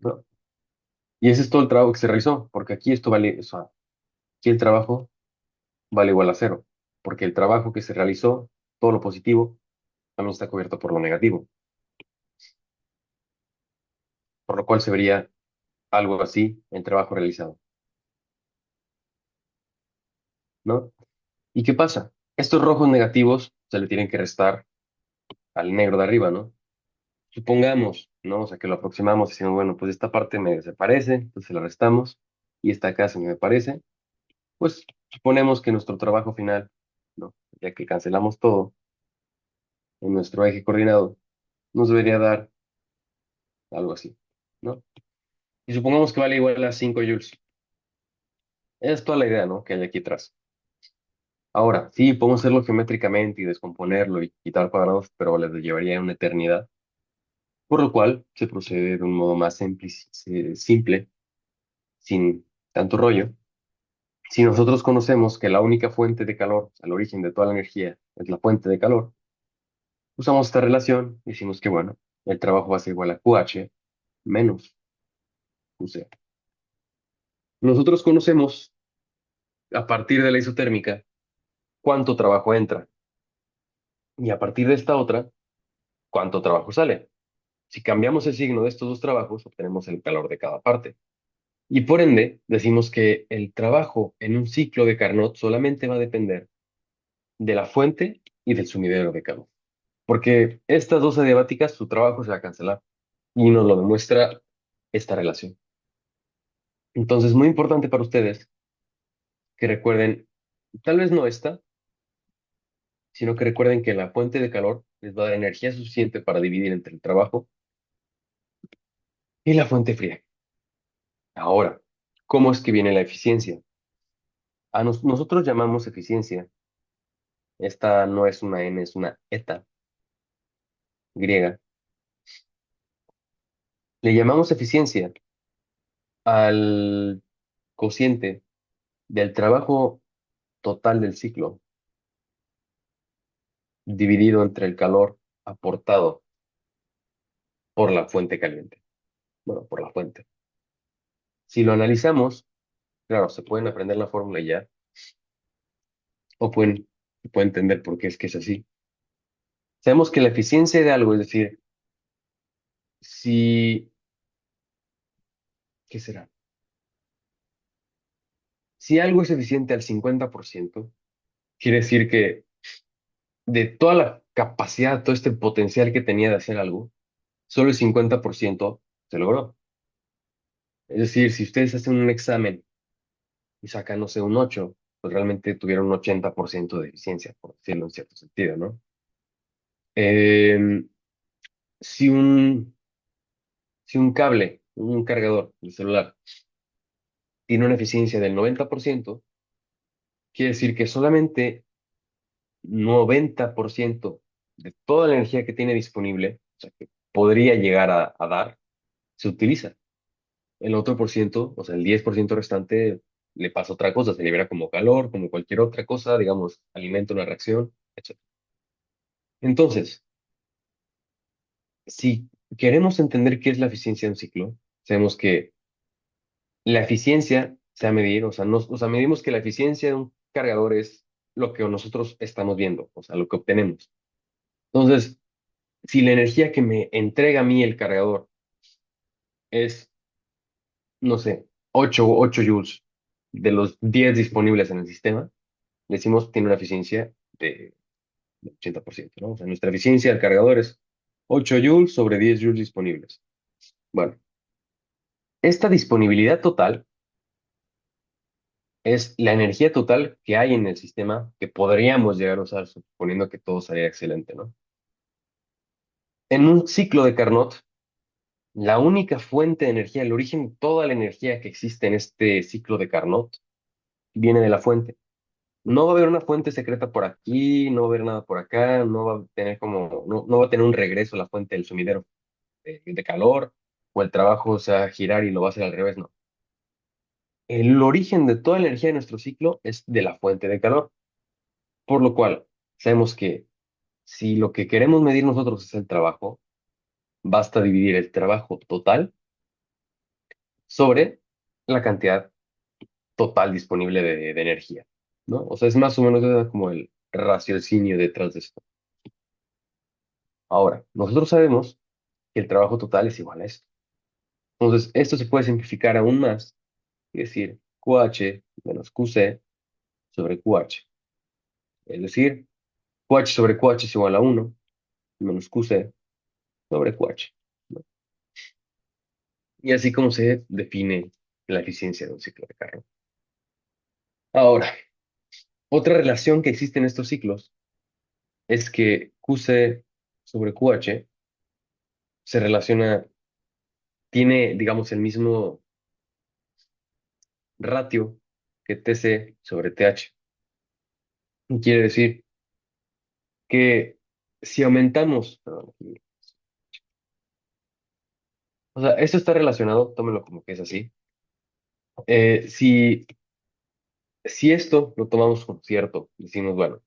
¿no? Y ese es todo el trabajo que se realizó, porque aquí esto vale, o sea, aquí el trabajo vale igual a cero, porque el trabajo que se realizó, todo lo positivo, también está cubierto por lo negativo, por lo cual se vería algo así en trabajo realizado, ¿no? ¿Y qué pasa? Estos rojos negativos se le tienen que restar al negro de arriba, ¿no? Supongamos, ¿no? O sea, que lo aproximamos diciendo, bueno, pues esta parte me desaparece, entonces la restamos, y esta acá se me parece, pues suponemos que nuestro trabajo final, ¿no? Ya que cancelamos todo en nuestro eje coordinado, nos debería dar algo así, ¿no? Y supongamos que vale igual a 5 joules. Esa es toda la idea, ¿no? Que hay aquí atrás. Ahora, sí, podemos hacerlo geométricamente y descomponerlo y quitar cuadrados, pero les llevaría una eternidad, por lo cual se procede de un modo más simple, sin tanto rollo. Si nosotros conocemos que la única fuente de calor, o sea, el origen de toda la energía, es la fuente de calor, usamos esta relación y decimos que, bueno, el trabajo va a ser igual a QH menos QC. Nosotros conocemos, a partir de la isotérmica, cuánto trabajo entra y a partir de esta otra, cuánto trabajo sale. Si cambiamos el signo de estos dos trabajos, obtenemos el calor de cada parte. Y por ende, decimos que el trabajo en un ciclo de Carnot solamente va a depender de la fuente y del sumidero de calor. Porque estas dos adiabáticas, su trabajo se va a cancelar. Y nos lo demuestra esta relación. Entonces, muy importante para ustedes que recuerden, tal vez no esta, sino que recuerden que la fuente de calor les va a dar energía suficiente para dividir entre el trabajo y la fuente fría. Ahora, ¿cómo es que viene la eficiencia? Nosotros llamamos eficiencia. Esta no es una N, es una eta griega. Le llamamos eficiencia al cociente del trabajo total del ciclo dividido entre el calor aportado por la fuente caliente. Bueno, por la fuente. Si lo analizamos, claro, se pueden aprender la fórmula y ya, o se pueden entender por qué es que es así. Sabemos que la eficiencia de algo, es decir, si, ¿qué será? Si algo es eficiente al 50%, quiere decir que de toda la capacidad, todo este potencial que tenía de hacer algo, solo el 50% se logró. Es decir, si ustedes hacen un examen y sacan, no sé, un 8, pues realmente tuvieron un 80% de eficiencia, por decirlo en cierto sentido, ¿no? Eh, si un, si un cable, un cargador de celular, tiene una eficiencia del 90%, quiere decir que solamente 90% de toda la energía que tiene disponible sea, que podría llegar a dar, se utiliza. El otro por ciento, o sea, el 10% restante, le pasa otra cosa, se libera como calor, como cualquier otra cosa, digamos, alimenta una reacción, etc. Entonces, si queremos entender qué es la eficiencia de un ciclo, sabemos que la eficiencia se va a medir, o sea, o sea, medimos que la eficiencia de un cargador es lo que nosotros estamos viendo, o sea, lo que obtenemos. Entonces, si la energía que me entrega a mí el cargador es, no sé, 8 joules de los 10 disponibles en el sistema, decimos tiene una eficiencia de 80%, ¿no? O sea, nuestra eficiencia del cargador es 8 joules sobre 10 joules disponibles. Bueno, esta disponibilidad total es la energía total que hay en el sistema que podríamos llegar a usar, suponiendo que todo saliera excelente, ¿no? En un ciclo de Carnot, la única fuente de energía, el origen de toda la energía que existe en este ciclo de Carnot, viene de la fuente. No va a haber una fuente secreta por aquí, no va a haber nada por acá, no va a tener como, no va a tener un regreso a la fuente del sumidero de calor, o el trabajo, o sea, girar y lo va a hacer al revés, no. El origen de toda la energía de nuestro ciclo es de la fuente de calor, por lo cual sabemos que si lo que queremos medir nosotros es el trabajo, basta dividir el trabajo total sobre la cantidad total disponible de energía, ¿no? O sea, es más o menos como el raciocinio detrás de esto. Ahora, nosotros sabemos que el trabajo total es igual a esto. Entonces, esto se puede simplificar aún más y decir QH menos QC sobre QH. Es decir, QH sobre QH es igual a 1 menos QC sobre QH, ¿no? Y así como se define la eficiencia de un ciclo de carro. Ahora, otra relación que existe en estos ciclos es que QC sobre QH se relaciona, tiene, digamos, el mismo ratio que TC sobre TH. Quiere decir que si aumentamos, perdón, o sea, esto está relacionado, tómelo como que es así. Si esto lo tomamos como cierto, decimos, bueno,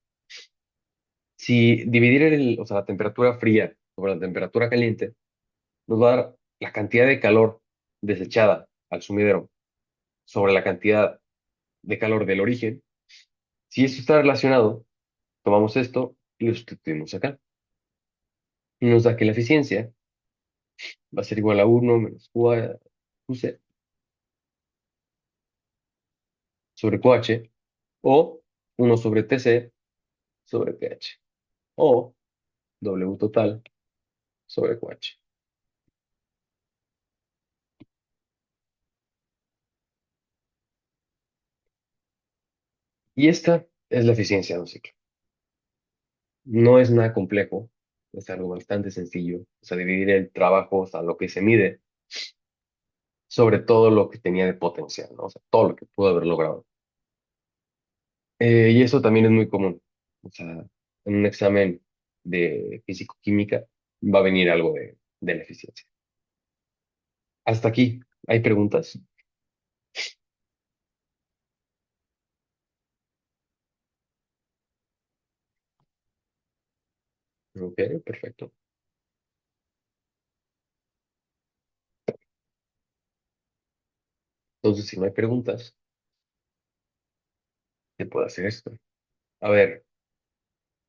si dividir o sea, la temperatura fría sobre la temperatura caliente, nos va a dar la cantidad de calor desechada al sumidero sobre la cantidad de calor del origen. Si esto está relacionado, tomamos esto y lo sustituimos acá. Y nos da que la eficiencia va a ser igual a 1 menos QC sobre QH o 1 sobre TC sobre pH o W total sobre QH. Y esta es la eficiencia de un ciclo. No es nada complejo, es algo bastante sencillo. O sea, dividir el trabajo, o sea, lo que se mide sobre todo lo que tenía de potencial, ¿no? O sea, todo lo que pudo haber logrado. Y eso también es muy común. O sea, en un examen de físico-química va a venir algo de la eficiencia. Hasta aquí, ¿hay preguntas? Ok, perfecto. Entonces, si no hay preguntas, te puedo hacer esto. A ver,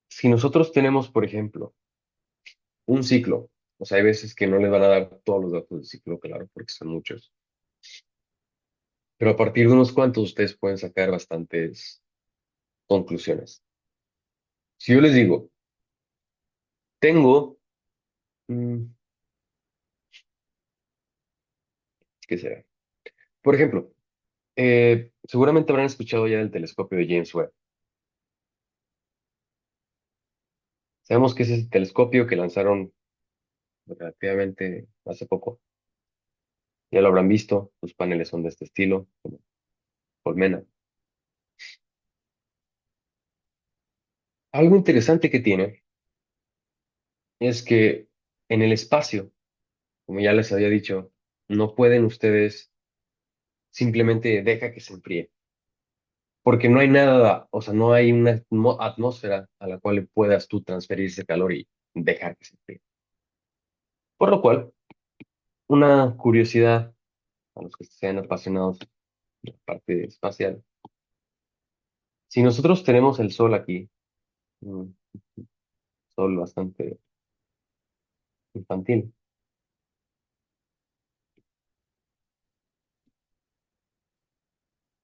si nosotros tenemos, por ejemplo, un ciclo, o sea, hay veces que no les van a dar todos los datos del ciclo, claro, porque son muchos, pero a partir de unos cuantos ustedes pueden sacar bastantes conclusiones. Si yo les digo, tengo, mm, ¿qué será? Por ejemplo, seguramente habrán escuchado ya del telescopio de James Webb. Sabemos que es ese telescopio que lanzaron relativamente hace poco. Ya lo habrán visto, sus paneles son de este estilo, como colmena. Algo interesante que tiene es que En el espacio, como ya les había dicho, no pueden ustedes simplemente deja que se enfríe, porque no hay nada, o sea, no hay una atmósfera a la cual puedas tú transferir ese calor y dejar que se enfríe. Por lo cual, una curiosidad a los que sean apasionados de la parte espacial, si nosotros tenemos el Sol aquí, un Sol bastante infantil,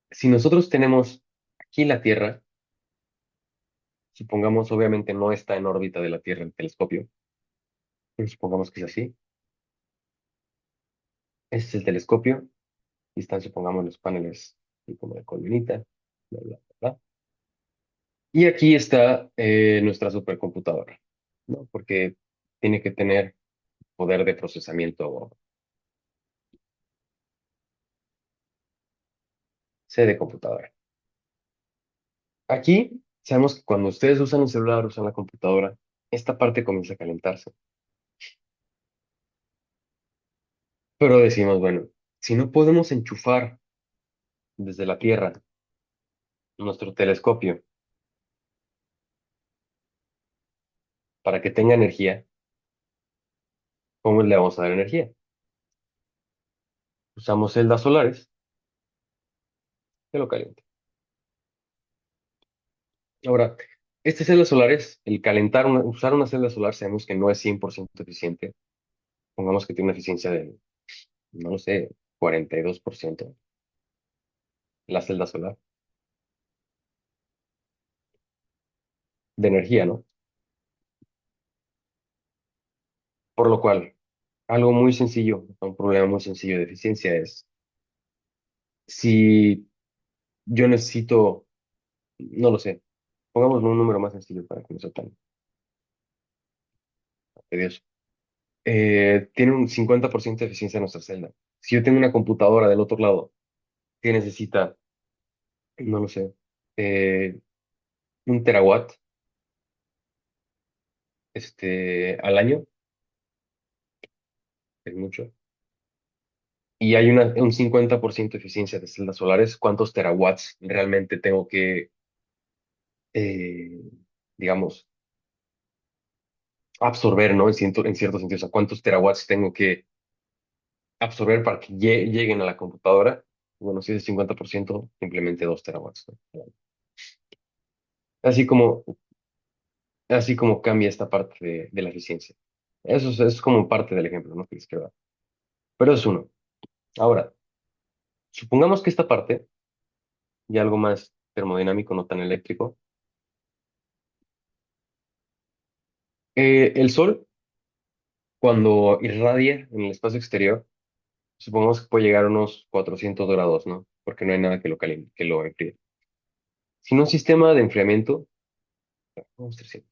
si nosotros tenemos aquí la Tierra, supongamos obviamente no está en órbita de la Tierra el telescopio, pero supongamos que es así, este es el telescopio, y están supongamos los paneles así como de colmenita, bla, bla, bla. Y aquí está nuestra supercomputadora, ¿no? Porque tiene que tener poder de procesamiento C de computadora. Aquí sabemos que cuando ustedes usan el celular, usan la computadora, esta parte comienza a calentarse. Pero decimos, bueno, si no podemos enchufar desde la Tierra nuestro telescopio para que tenga energía, ¿cómo le vamos a dar energía? Usamos celdas solares que lo calientan. Ahora, estas celdas solares, el calentar, usar una celda solar, sabemos que no es 100% eficiente. Pongamos que tiene una eficiencia de, no lo sé, 42% la celda solar de energía, ¿no? Por lo cual, algo muy sencillo, un problema muy sencillo de eficiencia es, si yo necesito, no lo sé, pongamos un número más sencillo para que no sea tan tedioso. Tiene un 50% de eficiencia nuestra celda. Si yo tengo una computadora del otro lado que necesita, no lo sé, eh, 1 terawatt al año, es mucho, y hay un 50% de eficiencia de celdas solares, ¿cuántos terawatts realmente tengo que, eh, digamos, absorber, ¿no? En cierto sentido, o sea, ¿cuántos terawatts tengo que absorber para que lleguen a la computadora? Bueno, si es el 50%, simplemente 2 terawatts, ¿no? Así como, así como cambia esta parte de la eficiencia. Eso es como parte del ejemplo, ¿no? Que les quiero dar. Pero es uno. Ahora, supongamos que esta parte, y algo más termodinámico, no tan eléctrico, el Sol, cuando irradia en el espacio exterior, supongamos que puede llegar a unos 400 grados, ¿no? Porque no hay nada que lo caliente, que lo enfríe. Sin un sistema de enfriamiento, vamos 300.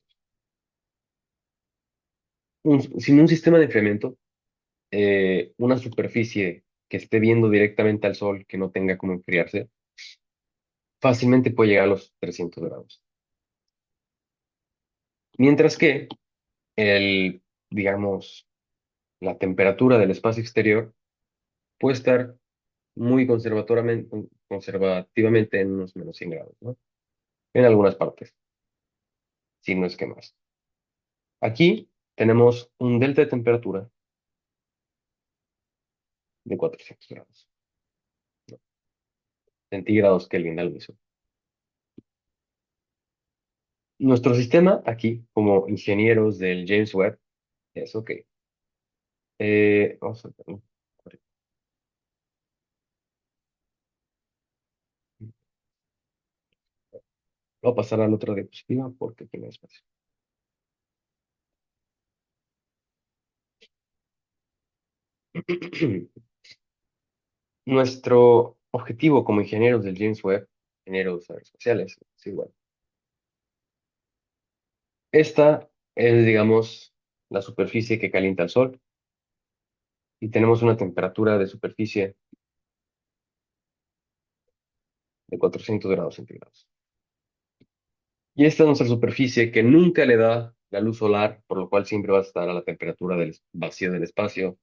Sin un sistema de enfriamiento, una superficie que esté viendo directamente al Sol, que no tenga como enfriarse, fácilmente puede llegar a los 300 grados. Mientras que digamos, la temperatura del espacio exterior puede estar muy conservativamente en unos -100 grados, ¿no? En algunas partes, si no es que más. Aquí tenemos un delta de temperatura de 400 grados, ¿no? Centígrados Kelvin al unísono. Nuestro sistema aquí, como ingenieros del James Webb, es ok. Vamos a ver, ¿no? Voy a pasar a la otra diapositiva porque tiene espacio. Nuestro objetivo como ingenieros del James Webb, ingenieros aeroespaciales, es igual. Esta es, digamos, la superficie que calienta el Sol y tenemos una temperatura de superficie de 400 grados centígrados. Y esta es nuestra superficie que nunca le da la luz solar, por lo cual siempre vas a estar a la temperatura del vacío del espacio,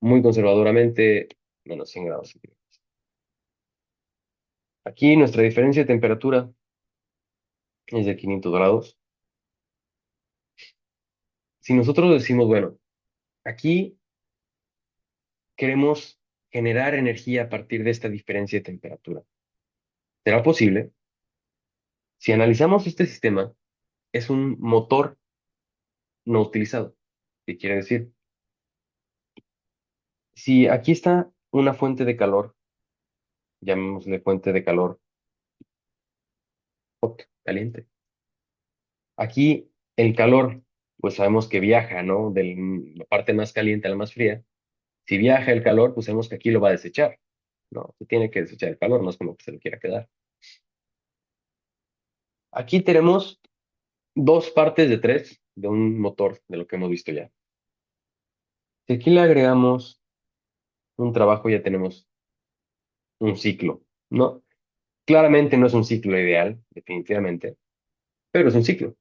muy conservadoramente, -100 grados centígrados. Aquí nuestra diferencia de temperatura es de 500 grados. Si nosotros decimos, bueno, aquí queremos generar energía a partir de esta diferencia de temperatura, ¿será posible? Si analizamos este sistema, es un motor no utilizado. ¿Qué quiere decir? Si aquí está una fuente de calor, llamémosle fuente de calor hot, caliente. Aquí el calor, pues sabemos que viaja, ¿no? De la parte más caliente a la más fría. Si viaja el calor, pues sabemos que aquí lo va a desechar, ¿no? Se tiene que desechar el calor, no es como que se lo quiera quedar. Aquí tenemos dos partes de tres de un motor, de lo que hemos visto ya. Si aquí le agregamos un trabajo, ya tenemos un ciclo, ¿no? Claramente no es un ciclo ideal, definitivamente, pero es un ciclo.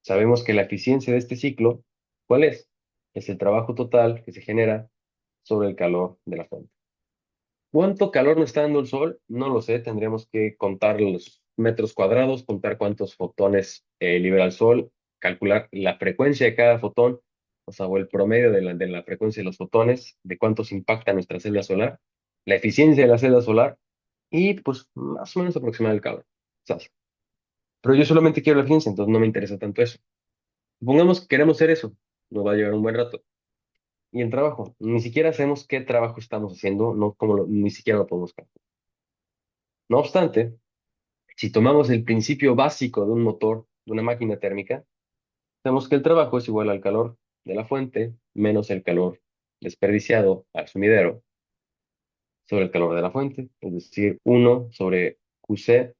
Sabemos que la eficiencia de este ciclo, ¿cuál es? Es el trabajo total que se genera sobre el calor de la fuente. ¿Cuánto calor nos está dando el sol? No lo sé, tendríamos que contar los metros cuadrados, contar cuántos fotones libera el sol, calcular la frecuencia de cada fotón, o sea, o el promedio de la frecuencia de los fotones, de cuántos impacta nuestra célula solar, la eficiencia de la célula solar y pues más o menos aproximar el calor. ¿Sabes? Pero yo solamente quiero la eficiencia, entonces no me interesa tanto eso. Supongamos que queremos hacer eso, nos va a llevar un buen rato. Y el trabajo, ni siquiera sabemos qué trabajo estamos haciendo, no, ni siquiera lo podemos calcular. No obstante, si tomamos el principio básico de un motor, de una máquina térmica, sabemos que el trabajo es igual al calor de la fuente menos el calor desperdiciado al sumidero sobre el calor de la fuente, es decir, 1 sobre QC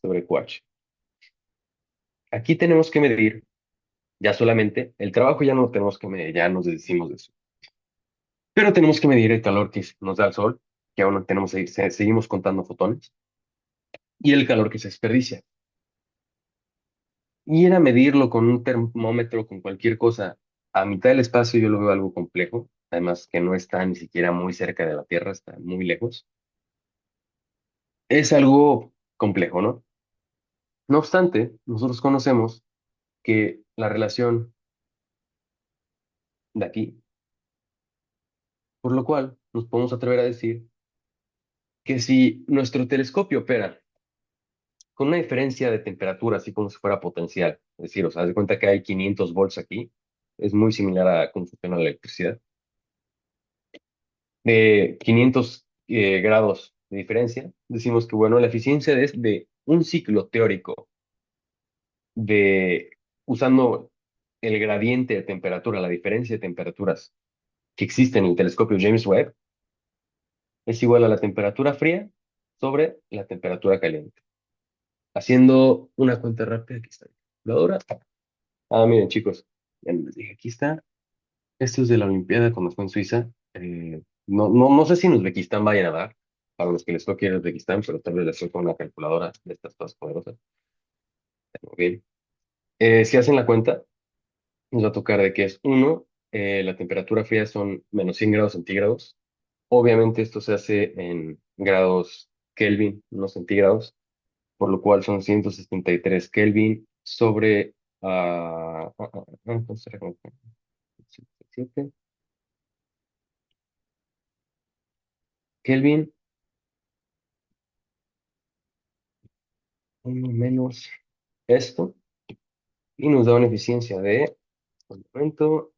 sobre QH. Aquí tenemos que medir ya solamente, el trabajo ya no lo tenemos que medir, ya nos decimos de eso. Pero tenemos que medir el calor que nos da el sol, que aún no tenemos, seguimos contando fotones, y el calor que se desperdicia. Ir a medirlo con un termómetro, con cualquier cosa, a mitad del espacio yo lo veo algo complejo, además que no está ni siquiera muy cerca de la Tierra, está muy lejos. Es algo complejo, ¿no? No obstante, nosotros conocemos que la relación de aquí, por lo cual nos podemos atrever a decir que si nuestro telescopio opera con una diferencia de temperatura, así como si fuera potencial, es decir, o sea, haz de cuenta que hay 500 volts aquí, es muy similar a cómo funciona la electricidad, de 500 grados de diferencia, decimos que, bueno, la eficiencia de un ciclo teórico de usando el gradiente de temperatura, la diferencia de temperaturas que existe en el telescopio James Webb, es igual a la temperatura fría sobre la temperatura caliente. Haciendo una cuenta rápida, aquí está la calculadora. Ah, miren, chicos, ya les dije, aquí está. Esto es de la Olimpiada cuando fue en Suiza. No sé si en Uzbekistán vayan a dar, para los que les toque ir a Uzbekistán, pero tal vez les toque una calculadora de estas todas poderosas. Ok. Si hacen la cuenta, nos va a tocar de que es 1, la temperatura fría son -100 grados centígrados. Obviamente esto se hace en grados Kelvin, no centígrados, por lo cual son 173 Kelvin sobre ¿cuánto será? 77 Kelvin, 1 menos esto, y nos da una eficiencia de, un momento,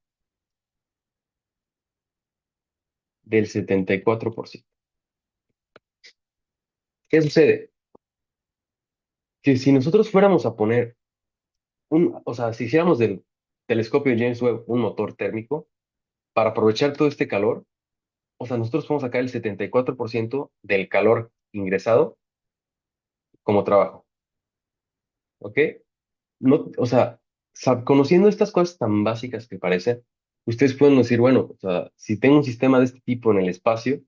del 74%. ¿Qué sucede? Que si nosotros fuéramos a poner o sea, si hiciéramos del telescopio James Webb un motor térmico, para aprovechar todo este calor, o sea, nosotros podemos sacar el 74% del calor ingresado como trabajo, ¿ok? No, o sea, conociendo estas cosas tan básicas que parecen, ustedes pueden decir, bueno, o sea, si tengo un sistema de este tipo en el espacio,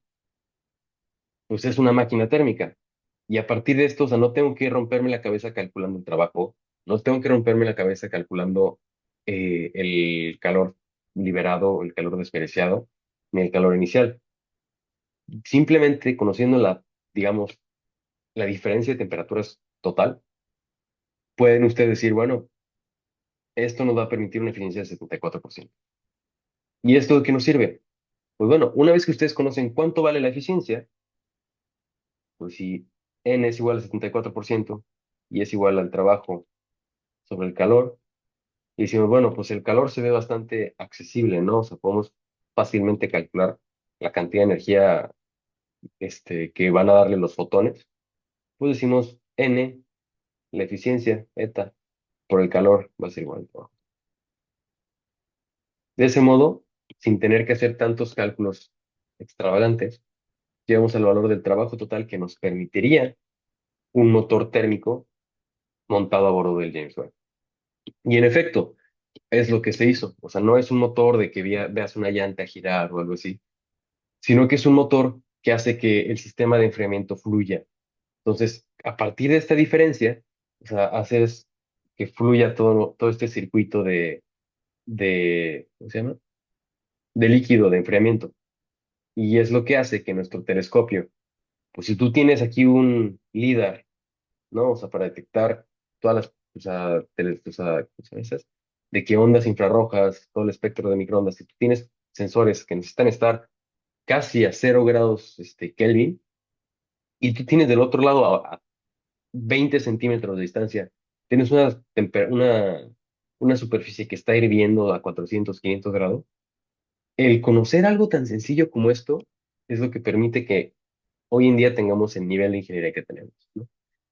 pues es una máquina térmica. Y a partir de esto, o sea, no tengo que romperme la cabeza calculando el trabajo, No tengo que romperme la cabeza calculando el calor liberado, el calor desperdiciado, ni el calor inicial. Simplemente conociendo digamos, la diferencia de temperaturas total, pueden ustedes decir, bueno, esto nos va a permitir una eficiencia del 74%. ¿Y esto de qué nos sirve? Pues bueno, una vez que ustedes conocen cuánto vale la eficiencia, pues si N es igual al 74% y es igual al trabajo sobre el calor, y decimos, bueno, pues el calor se ve bastante accesible, ¿no? O sea, podemos fácilmente calcular la cantidad de energía que van a darle los fotones. Pues decimos N, la eficiencia, eta, por el calor va a ser igual al trabajo. De ese modo, sin tener que hacer tantos cálculos extravagantes, llegamos al valor del trabajo total que nos permitiría un motor térmico montado a bordo del James Webb. Y en efecto, es lo que se hizo. O sea, no es un motor de que veas una llanta girar o algo así, sino que es un motor que hace que el sistema de enfriamiento fluya. Entonces, a partir de esta diferencia, o sea, haces que fluya todo este circuito ¿cómo se llama? De líquido de enfriamiento. Y es lo que hace que nuestro telescopio, pues si tú tienes aquí un LIDAR, ¿no? O sea, para detectar todas las, o sea, ¿cómo se llama esas? De qué ondas infrarrojas, todo el espectro de microondas, si tú tienes sensores que necesitan estar casi a 0 grados, Kelvin, y tú tienes del otro lado a 20 centímetros de distancia, tienes una superficie que está hirviendo a 400 500 grados, el conocer algo tan sencillo como esto es lo que permite que hoy en día tengamos el nivel de ingeniería que tenemos, ¿no?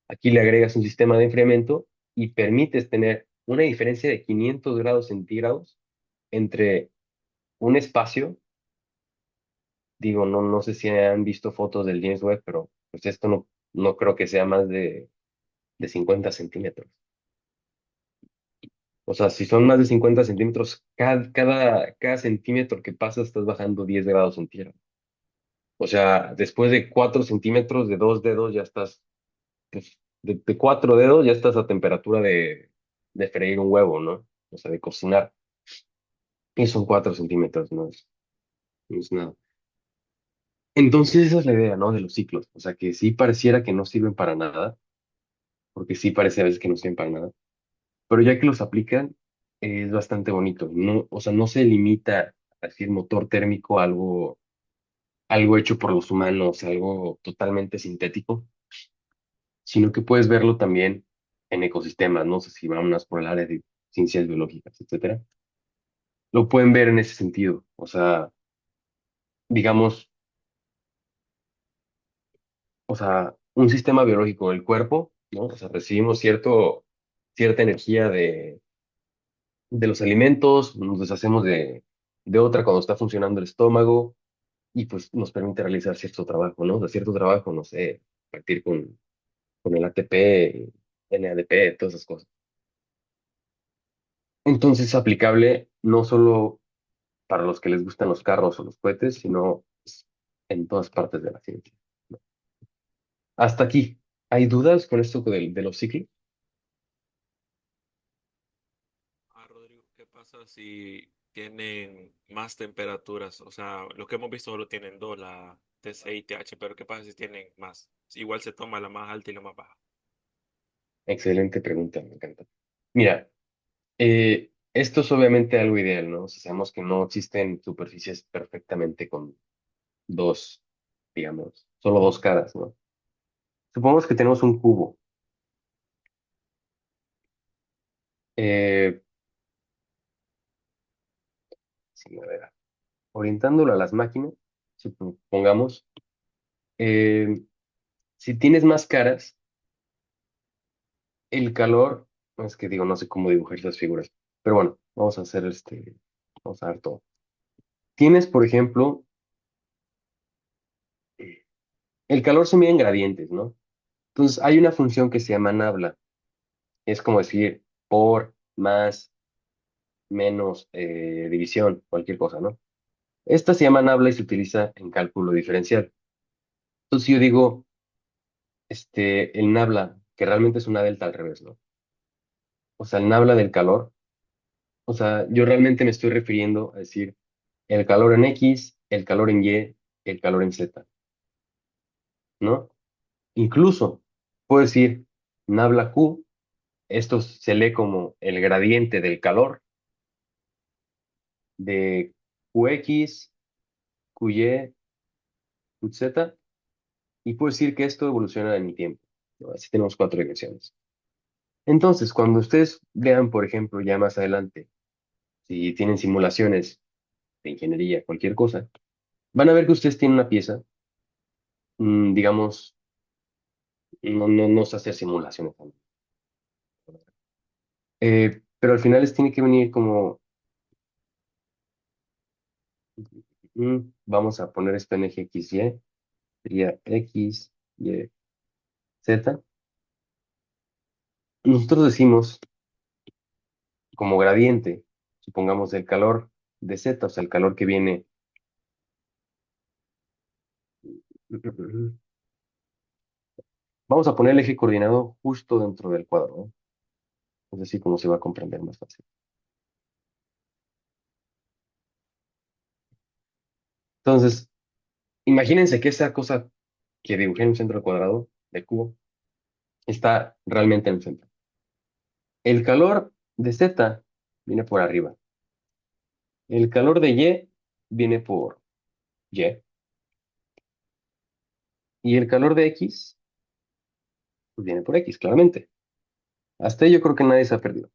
Aquí le agregas un sistema de enfriamiento y permites tener una diferencia de 500 grados centígrados entre un espacio, digo, no sé si han visto fotos del James Webb, pero pues esto no creo que sea más de 50 centímetros. O sea, si son más de 50 centímetros, cada centímetro que pasa estás bajando 10 grados centígrados. O sea, después de 4 centímetros, de 2 dedos, ya estás, pues, de 4 dedos ya estás a temperatura de freír un huevo, ¿no? O sea, de cocinar. Y son 4 centímetros, no es nada. Entonces esa es la idea, ¿no? De los ciclos. O sea, que sí pareciera que no sirven para nada, porque sí parece a veces que no sirven para nada, pero ya que los aplican, es bastante bonito. No, o sea, no se limita a decir motor térmico, algo hecho por los humanos, algo totalmente sintético, sino que puedes verlo también en ecosistemas, no sé si vámonos por el área de ciencias biológicas, etcétera. Lo pueden ver en ese sentido. O sea, digamos, o sea, un sistema biológico del cuerpo, ¿no? O sea, recibimos cierta energía de los alimentos, nos deshacemos de otra cuando está funcionando el estómago y pues nos permite realizar cierto trabajo, ¿no? O sea, cierto trabajo, no sé, partir con el ATP, NADP, todas esas cosas. Entonces es aplicable no solo para los que les gustan los carros o los cohetes, sino pues, en todas partes de la ciencia, ¿no? Hasta aquí. ¿Hay dudas con esto de los ciclos? Ah, Rodrigo, ¿qué pasa si tienen más temperaturas? O sea, lo que hemos visto solo tienen dos, la TC y TH, pero ¿qué pasa si tienen más? Igual se toma la más alta y la más baja. Excelente pregunta, me encanta. Mira, esto es obviamente algo ideal, ¿no? O sea, sabemos que no existen superficies perfectamente con dos, digamos, solo dos caras, ¿no? Supongamos que tenemos un cubo. Eh, sí, a ver, orientándolo a las máquinas, supongamos, eh, si tienes más caras, el calor, no, es que digo, no sé cómo dibujar esas figuras, pero bueno, vamos a ver todo. Tienes, por ejemplo, el calor se mide en gradientes, ¿no? Entonces, hay una función que se llama nabla. Es como decir por, más, menos, división, cualquier cosa, ¿no? Esta se llama nabla y se utiliza en cálculo diferencial. Entonces, si yo digo, el nabla, que realmente es una delta al revés, ¿no? O sea, el nabla del calor. O sea, yo realmente me estoy refiriendo a decir el calor en X, el calor en Y, el calor en Z, ¿no? Incluso puedo decir nabla Q, esto se lee como el gradiente del calor de QX, QY, QZ, y puedo decir que esto evoluciona en mi tiempo, ¿no? Así tenemos cuatro dimensiones. Entonces, cuando ustedes vean, por ejemplo, ya más adelante, si tienen simulaciones de ingeniería, cualquier cosa, van a ver que ustedes tienen una pieza, digamos, no sé hacer simulaciones también. Pero al final les tiene que venir como, vamos a poner esto en eje XY, sería X, Y, Z. Nosotros decimos como gradiente, supongamos el calor de Z, o sea, el calor que viene, vamos a poner el eje coordinado justo dentro del cuadro, ¿no? Es así como se va a comprender más fácil. Entonces, imagínense que esa cosa que dibujé en un centro cuadrado del cubo está realmente en el centro. El calor de Z viene por arriba. El calor de Y viene por Y. Y el calor de X pues viene por X, claramente. Hasta ahí yo creo que nadie se ha perdido.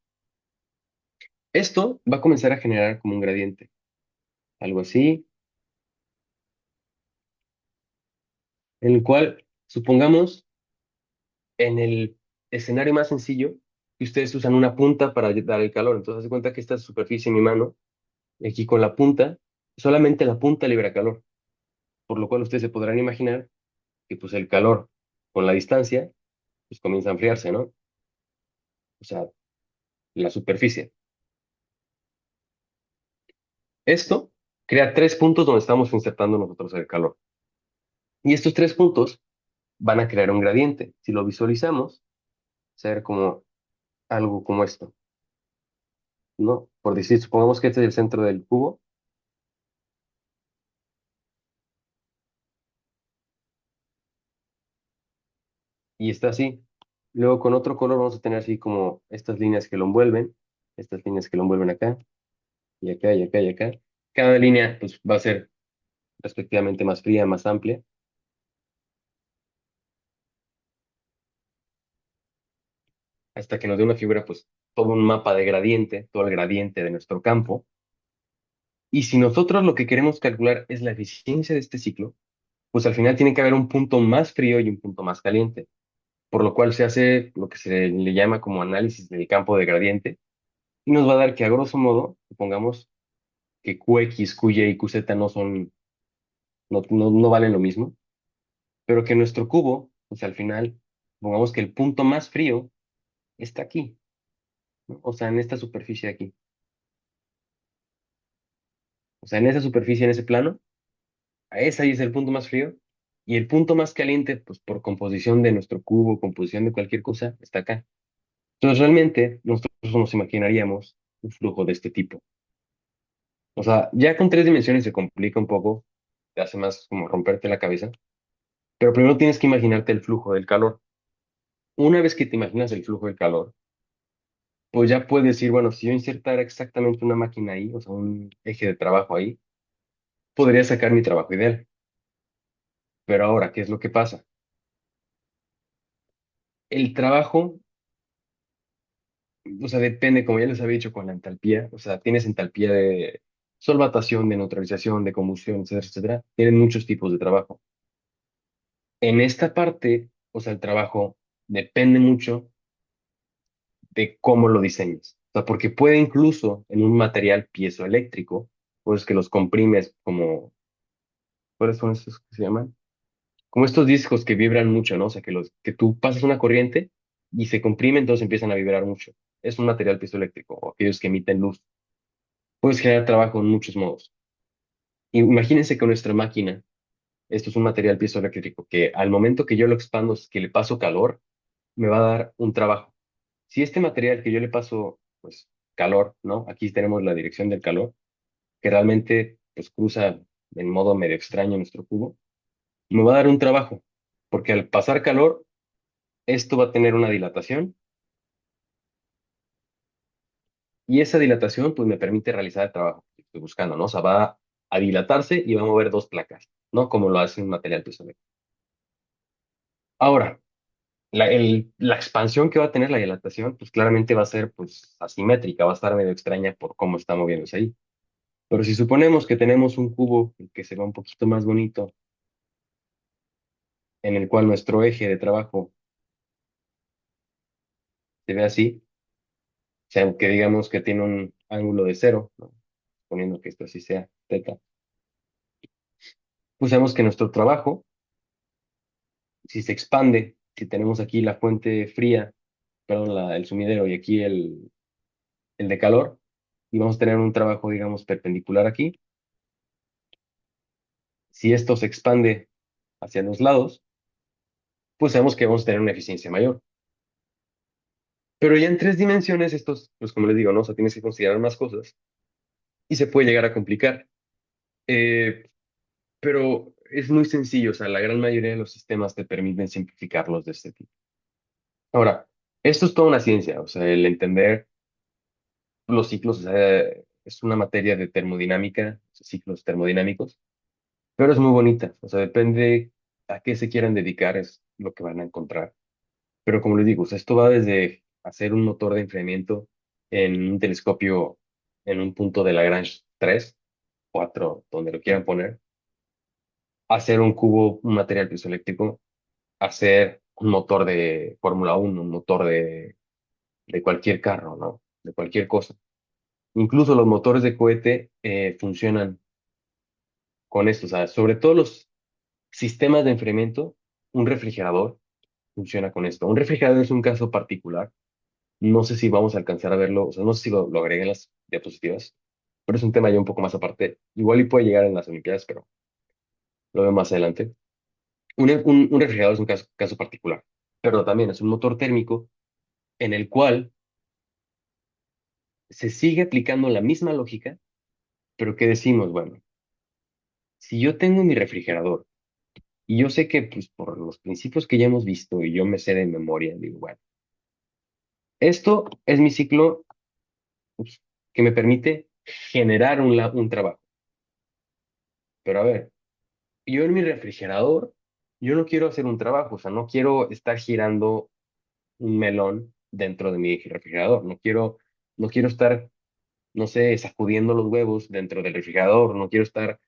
Esto va a comenzar a generar como un gradiente. Algo así, en el cual, supongamos, en el escenario más sencillo, que ustedes usan una punta para dar el calor. Entonces, se cuenta que esta superficie en mi mano, y aquí con la punta, solamente la punta libera calor. Por lo cual ustedes se podrán imaginar que pues el calor con la distancia, pues comienza a enfriarse, ¿no? O sea, la superficie. Esto crea tres puntos donde estamos insertando nosotros el calor. Y estos tres puntos van a crear un gradiente. Si lo visualizamos, va a ser como algo como esto, ¿no? Por decir, supongamos que este es el centro del cubo y está así. Luego con otro color vamos a tener así como estas líneas que lo envuelven, estas líneas que lo envuelven acá y acá y acá y acá. Cada línea pues va a ser respectivamente más fría, más amplia, hasta que nos dé una figura pues todo un mapa de gradiente, todo el gradiente de nuestro campo. Y si nosotros lo que queremos calcular es la eficiencia de este ciclo, pues al final tiene que haber un punto más frío y un punto más caliente, por lo cual se hace lo que se le llama como análisis del campo de gradiente y nos va a dar que a grosso modo, supongamos que QX, QY y QZ no son, no valen lo mismo, pero que nuestro cubo, pues al final, supongamos que el punto más frío está aquí, ¿no? O sea, en esta superficie de aquí. O sea, en esa superficie, en ese plano, a ese ahí es el punto más frío. Y el punto más caliente, pues por composición de nuestro cubo, composición de cualquier cosa, está acá. Entonces, realmente, nosotros nos imaginaríamos un flujo de este tipo. O sea, ya con tres dimensiones se complica un poco, te hace más como romperte la cabeza, pero primero tienes que imaginarte el flujo del calor. Una vez que te imaginas el flujo del calor, pues ya puedes decir, bueno, si yo insertara exactamente una máquina ahí, o sea, un eje de trabajo ahí, podría sacar mi trabajo ideal. Pero ahora, ¿qué es lo que pasa? El trabajo, o sea, depende, como ya les había dicho, con la entalpía, o sea, tienes entalpía de solvatación, de neutralización, de combustión, etcétera, etcétera. Tienen muchos tipos de trabajo. En esta parte, o sea, el trabajo depende mucho de cómo lo diseñes. O sea, porque puede incluso en un material piezoeléctrico, pues que los comprimes como, ¿cuáles son estos que se llaman? Como estos discos que vibran mucho, ¿no? O sea, que tú pasas una corriente y se comprimen, entonces empiezan a vibrar mucho. Es un material piezoeléctrico, o aquellos que emiten luz. Puedes generar trabajo en muchos modos. Imagínense que nuestra máquina, esto es un material piezoeléctrico, que al momento que yo lo expando, que le paso calor, me va a dar un trabajo. Si este material que yo le paso, pues, calor, ¿no? Aquí tenemos la dirección del calor, que realmente, pues, cruza en modo medio extraño nuestro cubo, me va a dar un trabajo, porque al pasar calor, esto va a tener una dilatación y esa dilatación, pues, me permite realizar el trabajo que estoy buscando, ¿no? O sea, va a dilatarse y va a mover dos placas, ¿no? Como lo hace un material piezoeléctrico. Ahora, la expansión que va a tener la dilatación, pues claramente va a ser pues asimétrica, va a estar medio extraña por cómo está moviéndose ahí. Pero si suponemos que tenemos un cubo que se ve un poquito más bonito, en el cual nuestro eje de trabajo se ve así, o sea, que digamos que tiene un ángulo de cero, ¿no? Suponiendo que esto así sea, teta, pues sabemos que nuestro trabajo, si se expande, si tenemos aquí la fuente fría, perdón, el sumidero y aquí el de calor, y vamos a tener un trabajo, digamos, perpendicular aquí. Si esto se expande hacia los lados, pues sabemos que vamos a tener una eficiencia mayor. Pero ya en tres dimensiones, estos, pues como les digo, ¿no? O sea, tienes que considerar más cosas y se puede llegar a complicar. Eh, pero es muy sencillo, o sea, la gran mayoría de los sistemas te permiten simplificarlos de este tipo. Ahora, esto es toda una ciencia, o sea, el entender los ciclos, o sea, es una materia de termodinámica, ciclos termodinámicos, pero es muy bonita, o sea, depende a qué se quieran dedicar, es lo que van a encontrar. Pero como les digo, o sea, esto va desde hacer un motor de enfriamiento en un telescopio en un punto de Lagrange 3, 4, donde lo quieran poner, hacer un cubo, un material piezoeléctrico, hacer un motor de Fórmula 1, un motor de cualquier carro, ¿no? De cualquier cosa. Incluso los motores de cohete funcionan con esto, o sea, sobre todo los sistemas de enfriamiento, un refrigerador funciona con esto. Un refrigerador es un caso particular. No sé si vamos a alcanzar a verlo, o sea, no sé si lo agregué en las diapositivas, pero es un tema ya un poco más aparte. Igual y puede llegar en las Olimpiadas, pero lo veo más adelante. Un refrigerador es un caso particular, pero también es un motor térmico en el cual se sigue aplicando la misma lógica, pero que decimos, bueno, si yo tengo mi refrigerador y yo sé que pues por los principios que ya hemos visto y yo me sé de memoria, digo, bueno, esto es mi ciclo pues, que me permite generar un trabajo. Pero a ver, yo en mi refrigerador, yo no quiero hacer un trabajo, o sea, no quiero estar girando un melón dentro de mi refrigerador, no quiero estar, no sé, sacudiendo los huevos dentro del refrigerador, no quiero estar,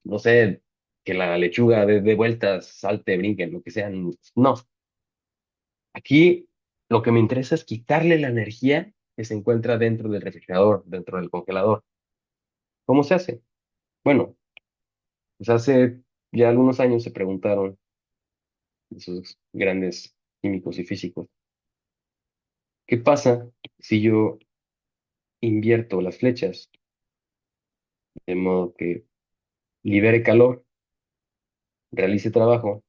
no sé, que la lechuga de vueltas, salte, brinque, lo que sea. No, aquí lo que me interesa es quitarle la energía que se encuentra dentro del refrigerador, dentro del congelador. ¿Cómo se hace? Bueno, pues hace ya algunos años se preguntaron esos grandes químicos y físicos, ¿qué pasa si yo invierto las flechas de modo que libere calor, realice trabajo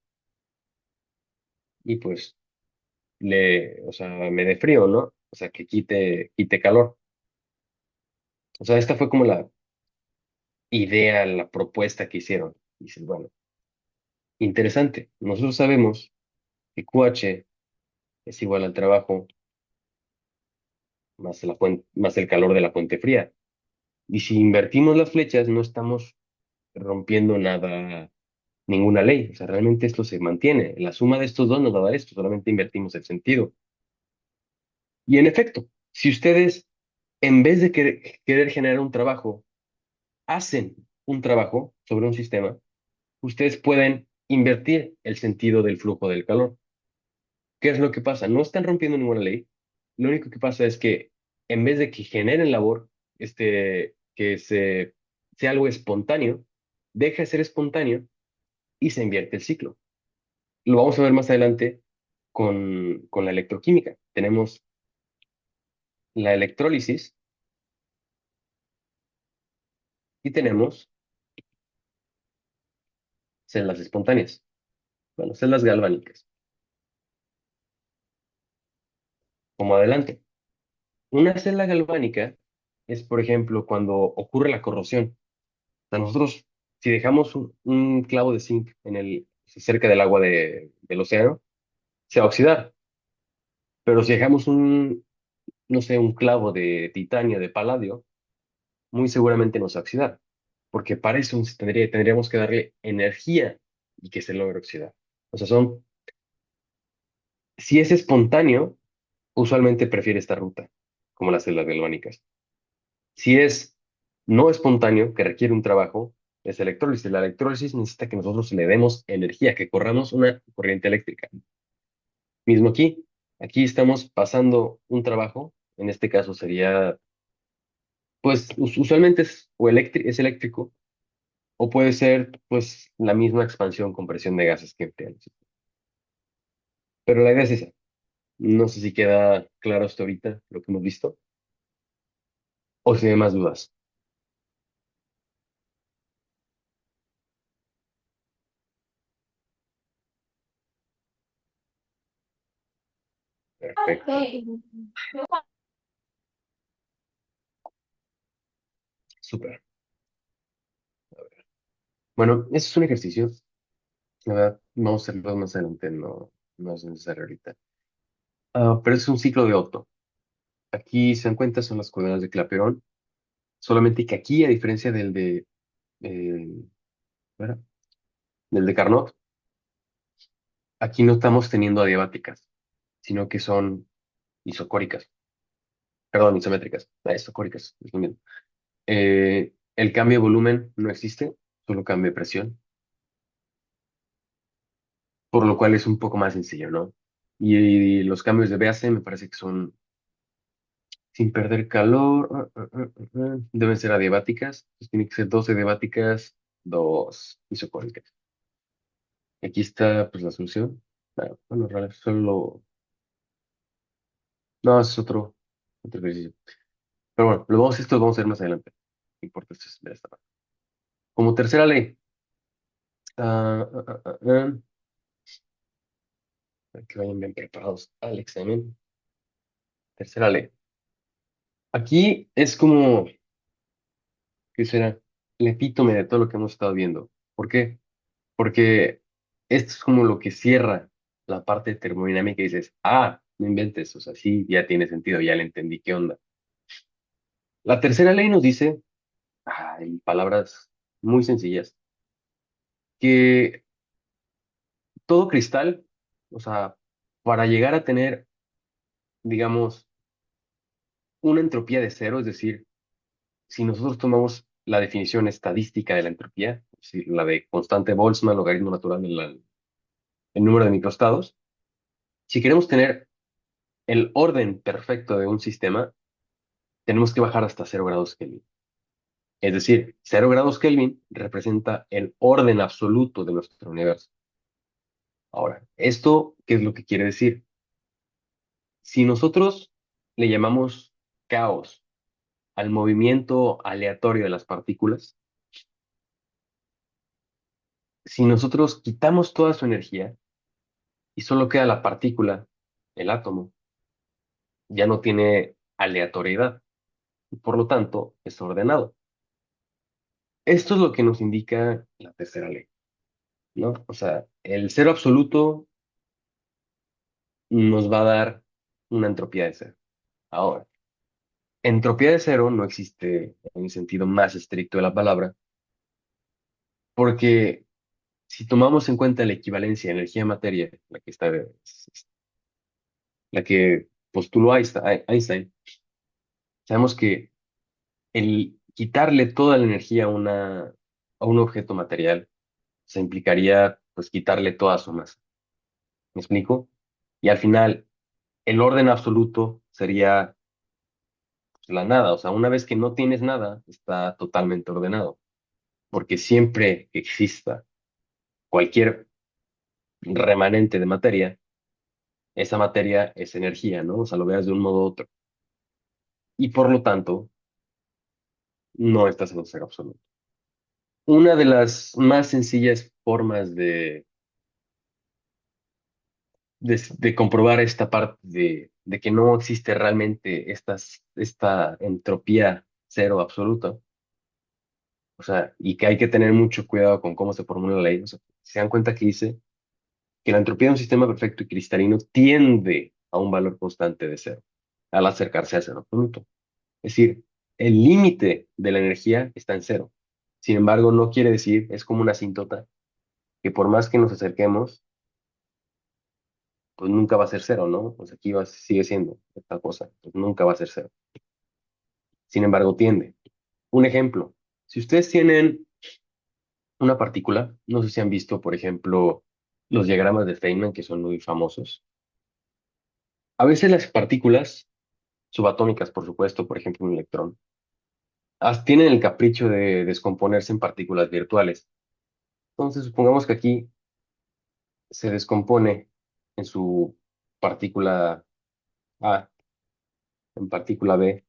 y pues o sea, me dé frío, ¿no? O sea, que quite calor. O sea, esta fue como la idea, la propuesta que hicieron. Dices, bueno, interesante. Nosotros sabemos que QH es igual al trabajo más más el calor de la fuente fría. Y si invertimos las flechas, no estamos rompiendo nada, ninguna ley. O sea, realmente esto se mantiene. La suma de estos dos nos va a dar esto, solamente invertimos el sentido. Y en efecto, si ustedes, en vez de querer generar un trabajo, hacen un trabajo sobre un sistema, ustedes pueden invertir el sentido del flujo del calor. ¿Qué es lo que pasa? No están rompiendo ninguna ley. Lo único que pasa es que en vez de que generen labor, que sea algo espontáneo, deja de ser espontáneo y se invierte el ciclo. Lo vamos a ver más adelante con la electroquímica. Tenemos la electrólisis y tenemos celdas espontáneas, bueno, celdas galvánicas. como adelante. Una celda galvánica es, por ejemplo, cuando ocurre la corrosión. O sea, nosotros, si dejamos un clavo de zinc cerca del agua del océano, se va a oxidar. Pero si dejamos no sé, un clavo de titanio, de paladio, muy seguramente no se va a oxidar. Porque para eso tendríamos que darle energía y que se logre oxidar. O sea, si es espontáneo, usualmente prefiere esta ruta, como las células galvánicas. Si es no espontáneo, que requiere un trabajo, es electrólisis. La electrólisis necesita que nosotros le demos energía, que corramos una corriente eléctrica. Mismo aquí, aquí estamos pasando un trabajo, en este caso sería, pues usualmente es eléctrico, o puede ser pues la misma expansión, compresión de gases que empleamos. Pero la idea es esa. No sé si queda claro hasta ahorita lo que hemos visto, o si hay más dudas. Perfecto, Ok. súper. Bueno, ese es un ejercicio. La verdad, vamos a hacerlo más adelante, no es necesario ahorita. Pero es un ciclo de Otto. Aquí se dan cuenta, son las coordenadas de Clapeyron, solamente que aquí, a diferencia eh, ¿verdad? Del de Carnot, aquí no estamos teniendo adiabáticas, sino que son isocóricas, perdón, isométricas, isocóricas, es lo mismo. El cambio de volumen no existe, solo cambio de presión, por lo cual es un poco más sencillo, ¿no? Y los cambios de base me parece que son sin perder calor. Deben ser adiabáticas. Entonces tiene que ser dos adiabáticas, dos isocóricas. Aquí está pues la solución. Bueno, en realidad solo. No, es otro ejercicio. Pero bueno, esto lo vamos a ver más adelante. No importa, esto es ver esta parte. Como tercera ley. ah, ah, ah, ah, ah, para que vayan bien preparados al examen. Tercera ley. Aquí es como, ¿qué será? El epítome de todo lo que hemos estado viendo. ¿Por qué? Porque esto es como lo que cierra la parte termodinámica y dices, no inventes, o sea, sí, ya tiene sentido, ya le entendí qué onda. La tercera ley nos dice, en palabras muy sencillas, que todo cristal, o sea, para llegar a tener, digamos, una entropía de cero, es decir, si nosotros tomamos la definición estadística de la entropía, es decir, la de constante Boltzmann, logaritmo natural del número de microestados, si queremos tener el orden perfecto de un sistema, tenemos que bajar hasta 0 grados Kelvin. Es decir, 0 grados Kelvin representa el orden absoluto de nuestro universo. Ahora, ¿esto qué es lo que quiere decir? Si nosotros le llamamos caos al movimiento aleatorio de las partículas, si nosotros quitamos toda su energía y solo queda la partícula, el átomo, ya no tiene aleatoriedad y por lo tanto es ordenado. Esto es lo que nos indica la tercera ley, ¿no? O sea, el cero absoluto nos va a dar una entropía de cero. Ahora, entropía de cero no existe en el sentido más estricto de la palabra, porque si tomamos en cuenta la equivalencia de energía-materia, la que postuló Einstein, sabemos que el quitarle toda la energía a un objeto material, se implicaría pues quitarle toda su masa. ¿Me explico? Y al final, el orden absoluto sería la nada. O sea, una vez que no tienes nada, está totalmente ordenado. Porque siempre que exista cualquier remanente de materia, esa materia es energía, ¿no? O sea, lo veas de un modo u otro. Y por lo tanto, no estás en un cero absoluto. Una de las más sencillas formas de comprobar esta parte de que no existe realmente esta entropía cero absoluta, o sea, y que hay que tener mucho cuidado con cómo se formula la ley, o sea, se dan cuenta que dice que la entropía de un sistema perfecto y cristalino tiende a un valor constante de cero, al acercarse a cero absoluto. Es decir, el límite de la energía está en cero. Sin embargo, no quiere decir, es como una asíntota, que por más que nos acerquemos, pues nunca va a ser cero, ¿no? Pues aquí sigue siendo esta cosa, pues nunca va a ser cero. Sin embargo, tiende. Un ejemplo, si ustedes tienen una partícula, no sé si han visto, por ejemplo, los diagramas de Feynman, que son muy famosos. A veces las partículas subatómicas, por supuesto, por ejemplo, un electrón, tienen el capricho de descomponerse en partículas virtuales. Entonces, supongamos que aquí se descompone en su partícula A, en partícula B.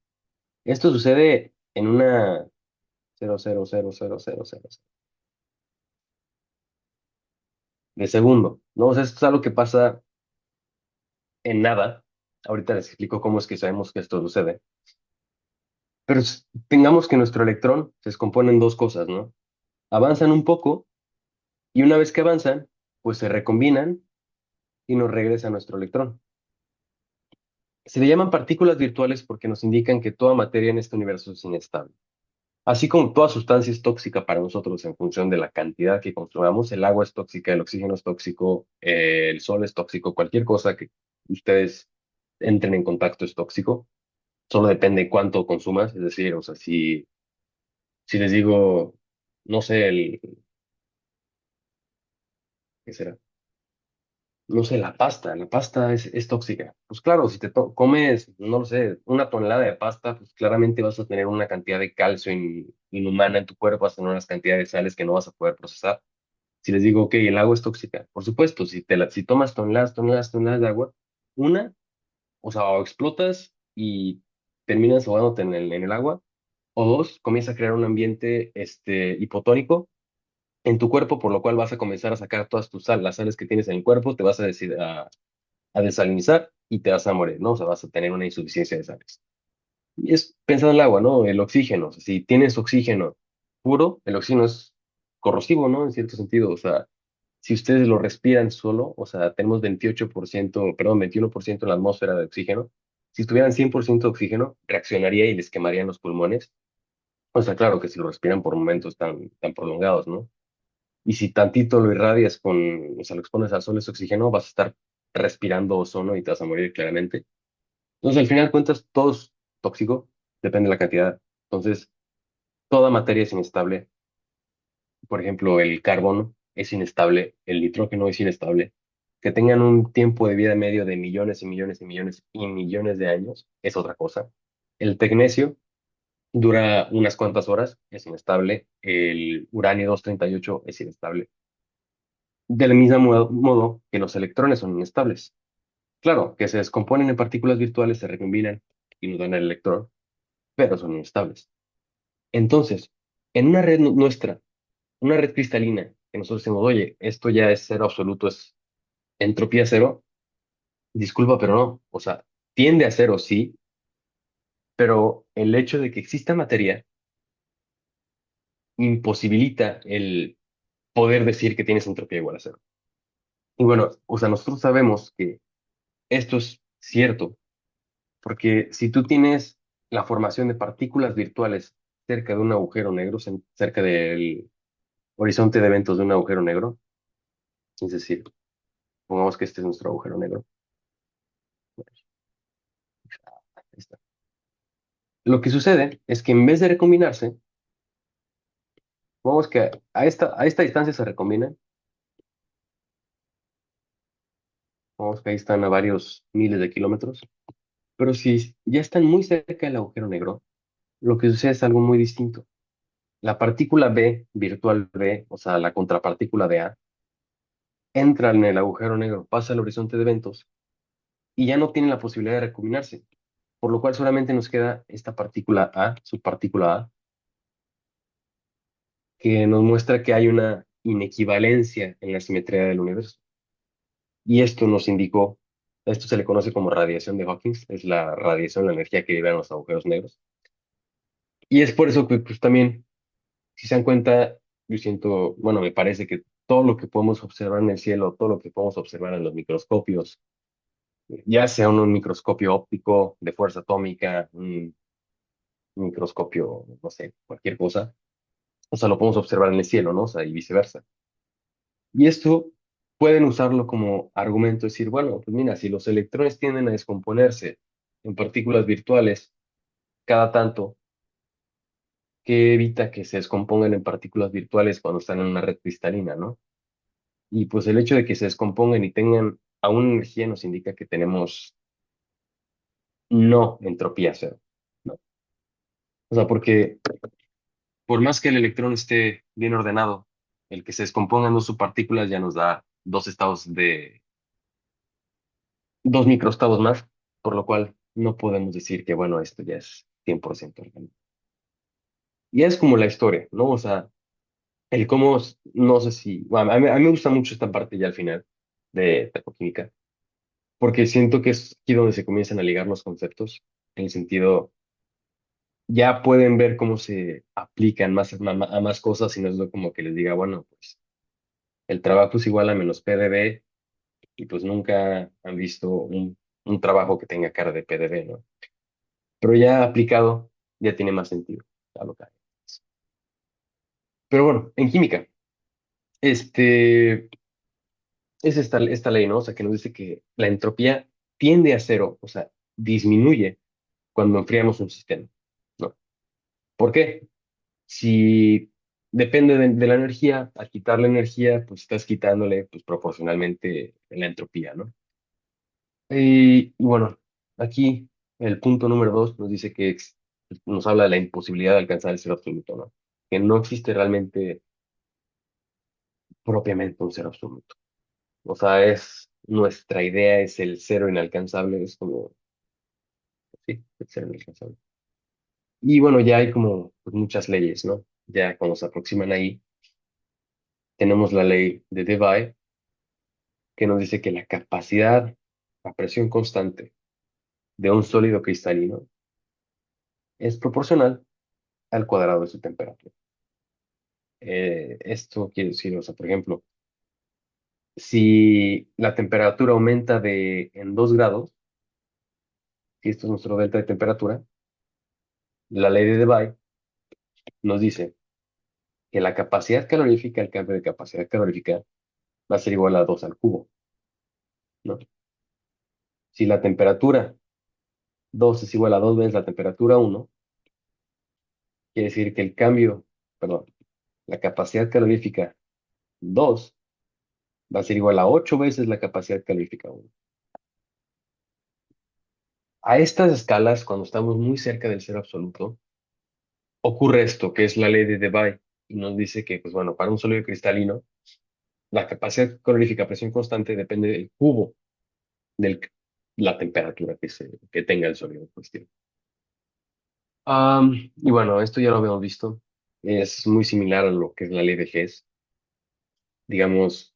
Esto sucede en una 0,00000 de segundo, ¿no? O sea, esto es algo que pasa en nada. Ahorita les explico cómo es que sabemos que esto sucede. Pero tengamos que nuestro electrón se descompone en dos cosas, ¿no? Avanzan un poco y una vez que avanzan, pues se recombinan y nos regresa nuestro electrón. Se le llaman partículas virtuales porque nos indican que toda materia en este universo es inestable. Así como toda sustancia es tóxica para nosotros en función de la cantidad que consumamos, el agua es tóxica, el oxígeno es tóxico, el sol es tóxico, cualquier cosa que ustedes entren en contacto es tóxico, solo depende cuánto consumas, es decir, o sea, si les digo, no sé, ¿qué será? No sé, la pasta es tóxica. Pues claro, si comes, no lo sé, una tonelada de pasta, pues claramente vas a tener una cantidad de calcio inhumana en tu cuerpo, vas a tener unas cantidades de sales que no vas a poder procesar. Si les digo, ok, el agua es tóxica, por supuesto, si tomas toneladas de agua, una, o sea, o explotas y terminas ahogándote en el agua, o dos, comienza a crear un ambiente hipotónico en tu cuerpo, por lo cual vas a comenzar a sacar todas las sales que tienes en el cuerpo, te vas a desalinizar y te vas a morir, ¿no? O sea, vas a tener una insuficiencia de sales. Y es pensando en el agua, ¿no? El oxígeno, o sea, si tienes oxígeno puro, el oxígeno es corrosivo, ¿no? En cierto sentido, o sea, si ustedes lo respiran solo, o sea, tenemos 28%, perdón, 21% en la atmósfera de oxígeno. Si estuvieran 100% de oxígeno, reaccionaría y les quemarían los pulmones. O sea, claro que si lo respiran por momentos tan prolongados, ¿no? Y si tantito lo irradias o sea, lo expones al sol, ese oxígeno, vas a estar respirando ozono y te vas a morir claramente. Entonces, al final de cuentas, todo es tóxico, depende de la cantidad. Entonces, toda materia es inestable. Por ejemplo, el carbono es inestable, el nitrógeno es inestable. Que tengan un tiempo de vida medio de millones y millones y millones y millones de años es otra cosa. El tecnecio dura unas cuantas horas, es inestable. El uranio 238 es inestable. Del mismo modo que los electrones son inestables. Claro, que se descomponen en partículas virtuales, se recombinan y nos dan el electrón, pero son inestables. Entonces, en una red nuestra, una red cristalina, que nosotros decimos, oye, esto ya es cero absoluto, es entropía cero, disculpa, pero no. O sea, tiende a cero, sí, pero el hecho de que exista materia imposibilita el poder decir que tienes entropía igual a cero. Y bueno, o sea, nosotros sabemos que esto es cierto, porque si tú tienes la formación de partículas virtuales cerca de un agujero negro, cerca del horizonte de eventos de un agujero negro, es decir, pongamos que este es nuestro agujero negro. Ahí está. Lo que sucede es que en vez de recombinarse, pongamos que a esta distancia se recombinan, pongamos que ahí están a varios miles de kilómetros, pero si ya están muy cerca del agujero negro, lo que sucede es algo muy distinto. La partícula B, virtual B, o sea, la contrapartícula de A, entra en el agujero negro, pasa al horizonte de eventos y ya no tiene la posibilidad de recombinarse, por lo cual solamente nos queda esta partícula A, subpartícula A, que nos muestra que hay una inequivalencia en la simetría del universo. Y esto nos indicó Esto se le conoce como radiación de Hawking, es la radiación, la energía que liberan los agujeros negros. Y es por eso que pues, también, si se dan cuenta, yo siento, bueno, me parece que todo lo que podemos observar en el cielo, todo lo que podemos observar en los microscopios, ya sea un microscopio óptico de fuerza atómica, un microscopio, no sé, cualquier cosa, o sea, lo podemos observar en el cielo, ¿no? O sea, y viceversa. Y esto pueden usarlo como argumento, decir, bueno, pues mira, si los electrones tienden a descomponerse en partículas virtuales cada tanto, ¿qué evita que se descompongan en partículas virtuales cuando están en una red cristalina, ¿no? Y pues el hecho de que se descompongan y tengan aún energía nos indica que tenemos no entropía cero, ¿no? O sea, porque por más que el electrón esté bien ordenado, el que se descompongan dos subpartículas ya nos da dos estados de, dos microestados más, por lo cual no podemos decir que, bueno, esto ya es 100% orgánico. Y es como la historia, ¿no? O sea, el cómo, no sé si, bueno, a mí me gusta mucho esta parte ya al final de termoquímica, porque siento que es aquí donde se comienzan a ligar los conceptos, en el sentido, ya pueden ver cómo se aplican más a más cosas y no es lo como que les diga, bueno, pues el trabajo es igual a menos PdB y pues nunca han visto un trabajo que tenga cara de PdB, ¿no? Pero ya aplicado, ya tiene más sentido a lo que hay. Pero bueno, en química, este, es esta ley, ¿no? O sea, que nos dice que la entropía tiende a cero, o sea, disminuye cuando enfriamos un sistema, ¿no? ¿Por qué? Si depende de la energía, al quitarle energía, pues estás quitándole, pues proporcionalmente la entropía, ¿no? Y bueno, aquí el punto número dos nos dice que nos habla de la imposibilidad de alcanzar el cero absoluto, ¿no? Que no existe realmente propiamente un cero absoluto. O sea, nuestra idea es el cero inalcanzable, es como, sí, el cero inalcanzable. Y bueno, ya hay como pues, muchas leyes, ¿no? Ya cuando se aproximan ahí, tenemos la ley de Debye, que nos dice que la capacidad a presión constante de un sólido cristalino es proporcional al cuadrado de su temperatura. Esto quiere decir, o sea, por ejemplo, si la temperatura aumenta en 2 grados, si esto es nuestro delta de temperatura, la ley de Debye nos dice que la capacidad calorífica, el cambio de capacidad calorífica, va a ser igual a 2 al cubo, ¿no? Si la temperatura 2 es igual a 2 veces la temperatura uno, quiere decir que el cambio, perdón, la capacidad calorífica 2 va a ser igual a 8 veces la capacidad calorífica uno. A estas escalas, cuando estamos muy cerca del cero absoluto, ocurre esto, que es la ley de Debye, y nos dice que, pues bueno, para un sólido cristalino, la capacidad calorífica a presión constante depende del cubo de la temperatura que tenga el sólido en cuestión. Y bueno, esto ya lo habíamos visto. Es muy similar a lo que es la ley de Hess. Digamos,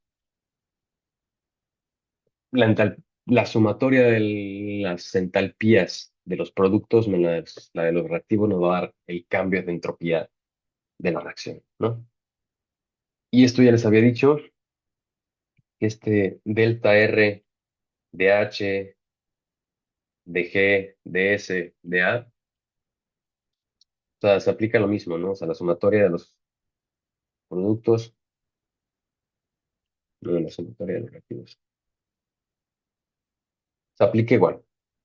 la sumatoria de las entalpías de los productos menos la de los reactivos nos va a dar el cambio de entropía de la reacción, ¿no? Y esto ya les había dicho, que este delta R de H, de G, de S, de A, o sea, se aplica lo mismo, ¿no? O sea, la sumatoria de los productos, no la sumatoria de los reactivos. Se aplica igual.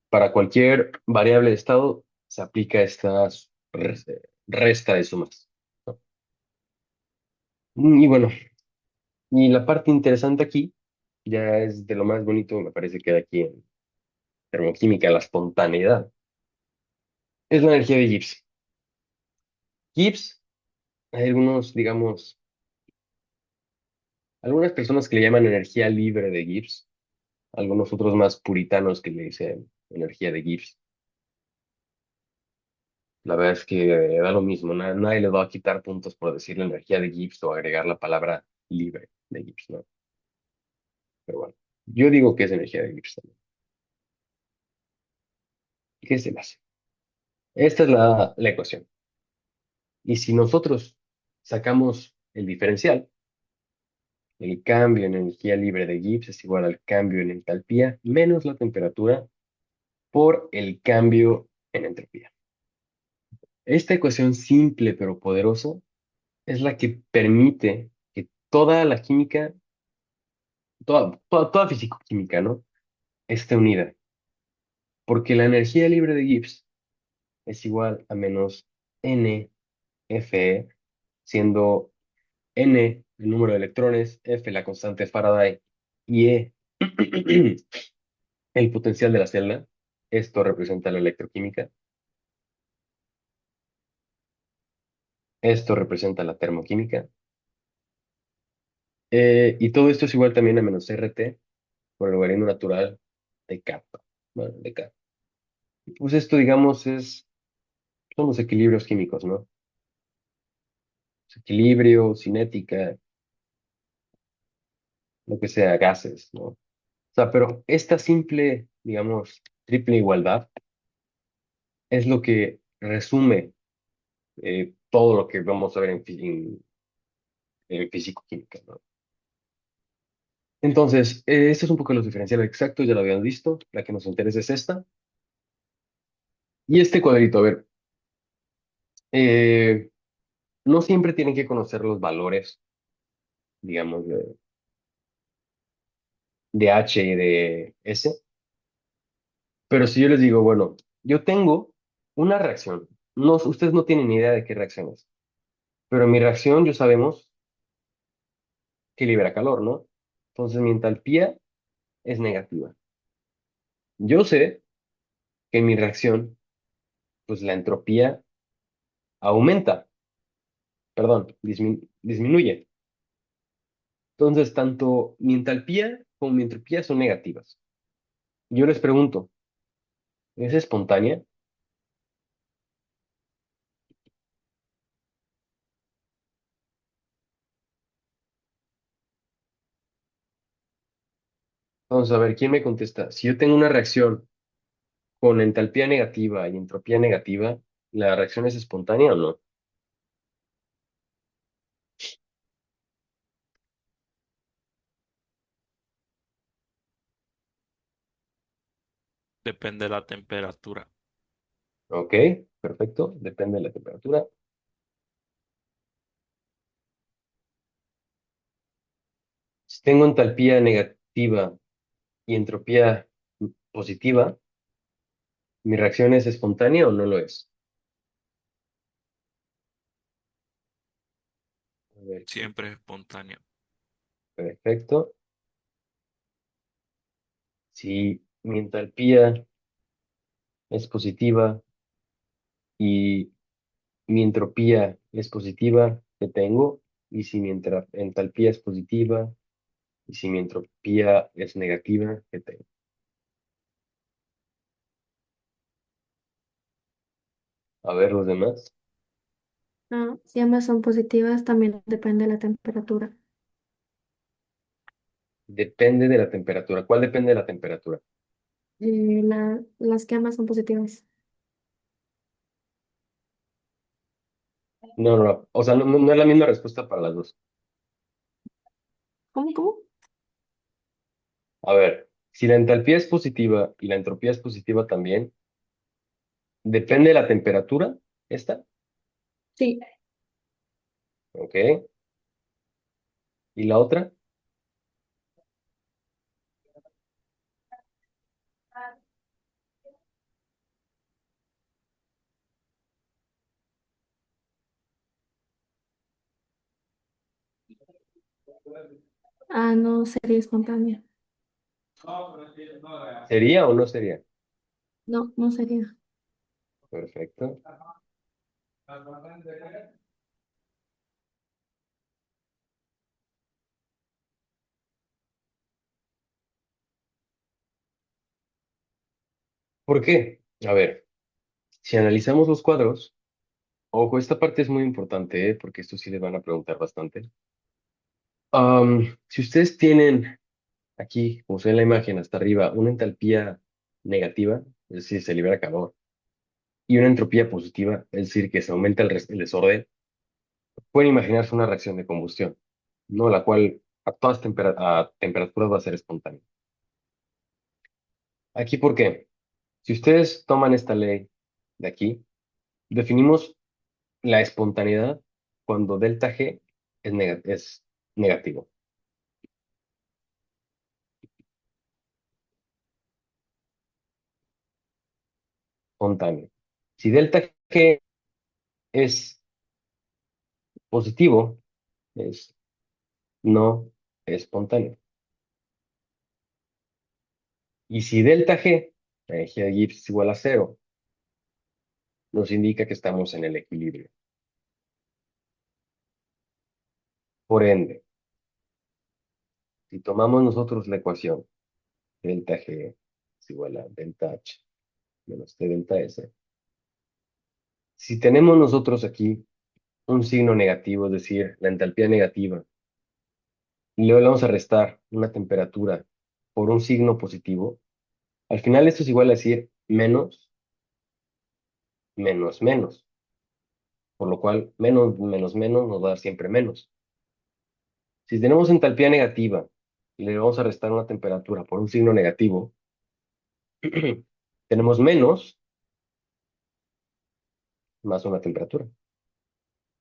Para cualquier variable de estado, se aplica esta resta de sumas, ¿no? Y bueno, y la parte interesante aquí, ya es de lo más bonito, me parece que de aquí en termoquímica, la espontaneidad, es la energía de Gibbs. Gibbs, hay algunos, digamos, algunas personas que le llaman energía libre de Gibbs, algunos otros más puritanos que le dicen energía de Gibbs. La verdad es que da lo mismo, nadie le va a quitar puntos por decir la energía de Gibbs o agregar la palabra libre de Gibbs, ¿no? Pero bueno, yo digo que es energía de Gibbs también. ¿Qué se le hace? Esta es la ecuación. Y si nosotros sacamos el diferencial, el cambio en energía libre de Gibbs es igual al cambio en entalpía menos la temperatura por el cambio en entropía. Esta ecuación simple pero poderosa es la que permite que toda la química, toda físico-química, ¿no? Esté unida. Porque la energía libre de Gibbs es igual a menos NFe, siendo N el número de electrones, F la constante de Faraday y E el potencial de la celda. Esto representa la electroquímica. Esto representa la termoquímica. Y todo esto es igual también a menos RT por el logaritmo natural de kappa. Bueno, de K. Pues esto, digamos, son los equilibrios químicos, ¿no? Equilibrio, cinética, lo que sea, gases, ¿no? O sea, pero esta simple, digamos, triple igualdad es lo que resume todo lo que vamos a ver en físico-química, ¿no? Entonces, este es un poco los diferenciales exactos, ya lo habían visto. La que nos interesa es esta. Y este cuadrito, a ver, eh, no siempre tienen que conocer los valores, digamos, de H y de S, pero si yo les digo, bueno, yo tengo una reacción, no, ustedes no tienen ni idea de qué reacción es, pero mi reacción, yo sabemos que libera calor, ¿no? Entonces mi entalpía es negativa. Yo sé que en mi reacción, pues la entropía aumenta, perdón, disminuye. Entonces, tanto mi entalpía como mi entropía son negativas. Yo les pregunto, ¿es espontánea? Vamos a ver, ¿quién me contesta? Si yo tengo una reacción con entalpía negativa y entropía negativa, ¿la reacción es espontánea o no? Depende de la temperatura. Ok, perfecto, depende de la temperatura. Si tengo entalpía negativa y entropía positiva, ¿mi reacción es espontánea o no lo es? A ver, Siempre es espontáneo. perfecto. Si mi entalpía es positiva y mi entropía es positiva, ¿qué tengo? Y si mi entalpía es positiva y si mi entropía es negativa, ¿qué tengo? A ver los demás. No, si ambas son positivas, también depende de la temperatura. Depende de la temperatura. ¿Cuál depende de la temperatura? Las que ambas son positivas. No, no, no. O sea, no es la misma respuesta para las dos. ¿Cómo, cómo? A ver, si la entalpía es positiva y la entropía es positiva también, depende de la temperatura, esta, Sí. ¿ok? Y la otra, Ah, no sería espontánea. ¿sería o no sería? No, no sería. Perfecto. ¿Por qué? A ver, si analizamos los cuadros, ojo, esta parte es muy importante, ¿eh? Porque esto sí les van a preguntar bastante. Si ustedes tienen aquí, como se ve en la imagen hasta arriba, una entalpía negativa, es decir, se libera calor, y una entropía positiva, es decir, que se aumenta el desorden, pueden imaginarse una reacción de combustión, ¿no? La cual a temperaturas va a ser espontánea. Aquí, ¿por qué? Si ustedes toman esta ley de aquí, definimos la espontaneidad cuando delta G es negativo. Espontáneo. Si delta G es positivo, es no espontáneo. Y si delta G, la energía de Gibbs es igual a cero, nos indica que estamos en el equilibrio. Por ende, si tomamos nosotros la ecuación delta G es igual a delta H menos T delta S, si tenemos nosotros aquí un signo negativo, es decir, la entalpía negativa, y luego le vamos a restar una temperatura por un signo positivo, al final esto es igual a decir menos, menos, menos, por lo cual menos, menos, menos nos va a dar siempre menos. Si tenemos entalpía negativa y le vamos a restar una temperatura por un signo negativo, tenemos menos más una temperatura.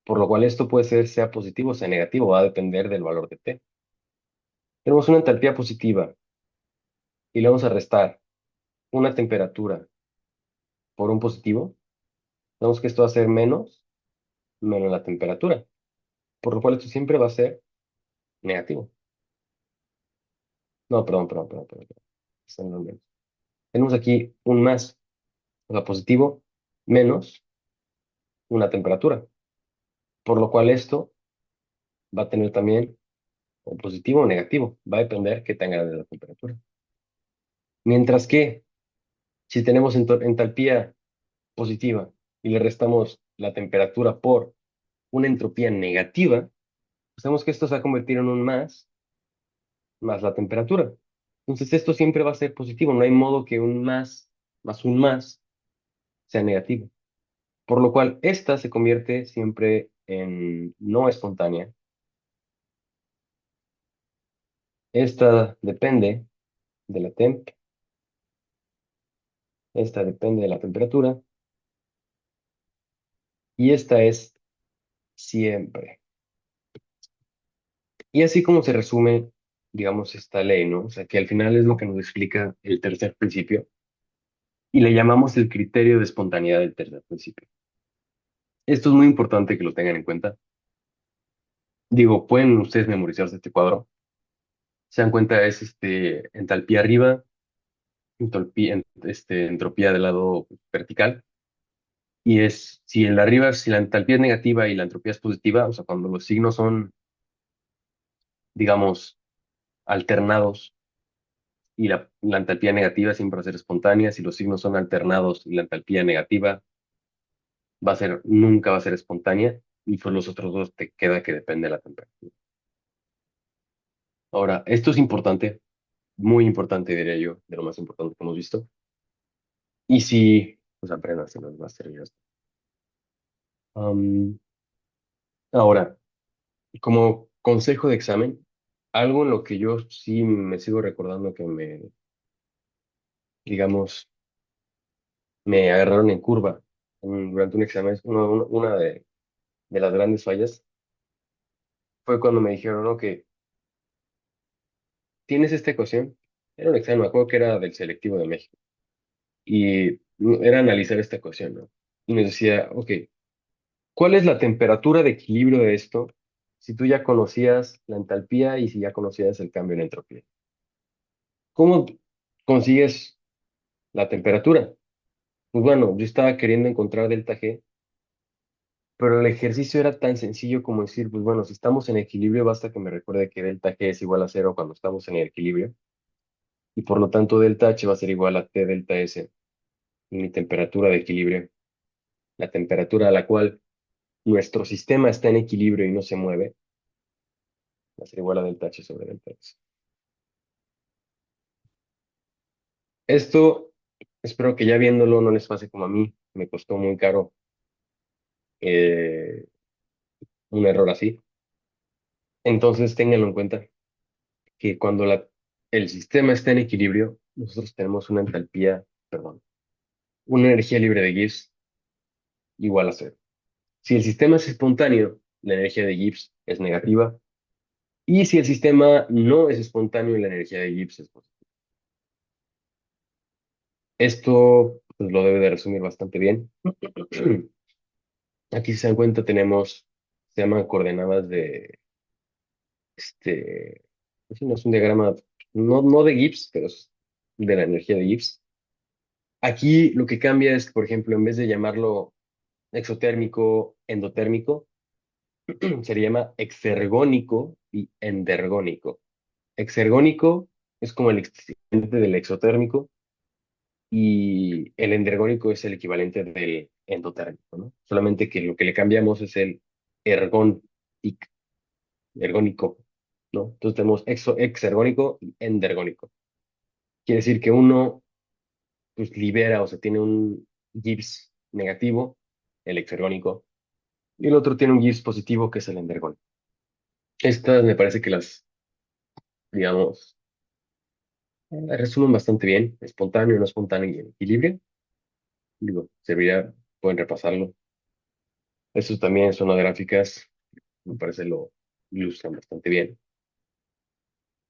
Por lo cual esto puede ser sea positivo o sea negativo, va a depender del valor de T. Tenemos una entalpía positiva y le vamos a restar una temperatura por un positivo, vemos que esto va a ser menos, menos la temperatura, por lo cual esto siempre va a ser negativo. No, perdón. Está en lo menos. Tenemos aquí un más, o sea, positivo, menos una temperatura, por lo cual esto va a tener también o positivo o negativo, va a depender qué tan grande es la temperatura. Mientras que si tenemos entalpía positiva y le restamos la temperatura por una entropía negativa, pues sabemos que esto se va a convertir en un más la temperatura. Entonces esto siempre va a ser positivo, no hay modo que un más un más sea negativo. Por lo cual esta se convierte siempre en no espontánea. Esta depende de la temp, esta depende de la temperatura y esta es siempre. Y así como se resume, digamos, esta ley, ¿no? O sea, que al final es lo que nos explica el tercer principio y le llamamos el criterio de espontaneidad del tercer principio. Esto es muy importante que lo tengan en cuenta. Digo, pueden ustedes memorizarse este cuadro. Se dan cuenta, es entalpía arriba, entropía del lado vertical. Y es, si en la arriba, si la entalpía es negativa y la entropía es positiva, o sea, cuando los signos son, digamos, alternados y la entalpía negativa siempre va a ser espontánea, si los signos son alternados y la entalpía negativa nunca va a ser espontánea, y por los otros dos te queda que depende de la temperatura. Ahora, esto es importante, muy importante, diría yo, de lo más importante que hemos visto. Y si, pues aprendan, se nos va a servir esto. Am, Ahora, como consejo de examen, algo en lo que yo sí me sigo recordando que digamos, me agarraron en curva durante un examen, una de las grandes fallas, fue cuando me dijeron, ¿no? Que tienes esta ecuación. Era un examen, me acuerdo que era del selectivo de México. Y era analizar esta ecuación, ¿no? Y me decía, ok, ¿cuál es la temperatura de equilibrio de esto si tú ya conocías la entalpía y si ya conocías el cambio en entropía? ¿Cómo consigues la temperatura? Pues bueno, yo estaba queriendo encontrar delta G, pero el ejercicio era tan sencillo como decir, pues bueno, si estamos en equilibrio, basta que me recuerde que delta G es igual a cero cuando estamos en el equilibrio, y por lo tanto delta H va a ser igual a T delta S, y mi temperatura de equilibrio, la temperatura a la cual nuestro sistema está en equilibrio y no se mueve, va a ser igual a delta H sobre delta S. Esto Espero que ya viéndolo no les pase como a mí. Me costó muy caro eh, un error así. Entonces, ténganlo en cuenta que cuando el sistema está en equilibrio, nosotros tenemos una entalpía, perdón, una energía libre de Gibbs igual a cero. Si el sistema es espontáneo, la energía de Gibbs es negativa. Y si el sistema no es espontáneo, la energía de Gibbs es positiva. Esto pues, lo debe de resumir bastante bien. Aquí, si se dan cuenta, tenemos, se llaman coordenadas de, este, pues, no es un diagrama, no de Gibbs, pero es de la energía de Gibbs. Aquí lo que cambia es, por ejemplo, en vez de llamarlo exotérmico, endotérmico, se le llama exergónico y endergónico. Exergónico es como el equivalente del exotérmico y el endergónico es el equivalente del endotérmico, ¿no? Solamente que lo que le cambiamos es el ergón, ergónico, ¿no? Entonces tenemos exergónico y endergónico. Quiere decir que uno pues libera, o sea, tiene un Gibbs negativo, el exergónico, y el otro tiene un Gibbs positivo, que es el endergónico. Estas me parece que las, digamos, resumen bastante bien, espontáneo, no espontáneo y en equilibrio. Digo, servirá, pueden repasarlo. Estos también son las gráficas, me parece lo ilustran bastante bien.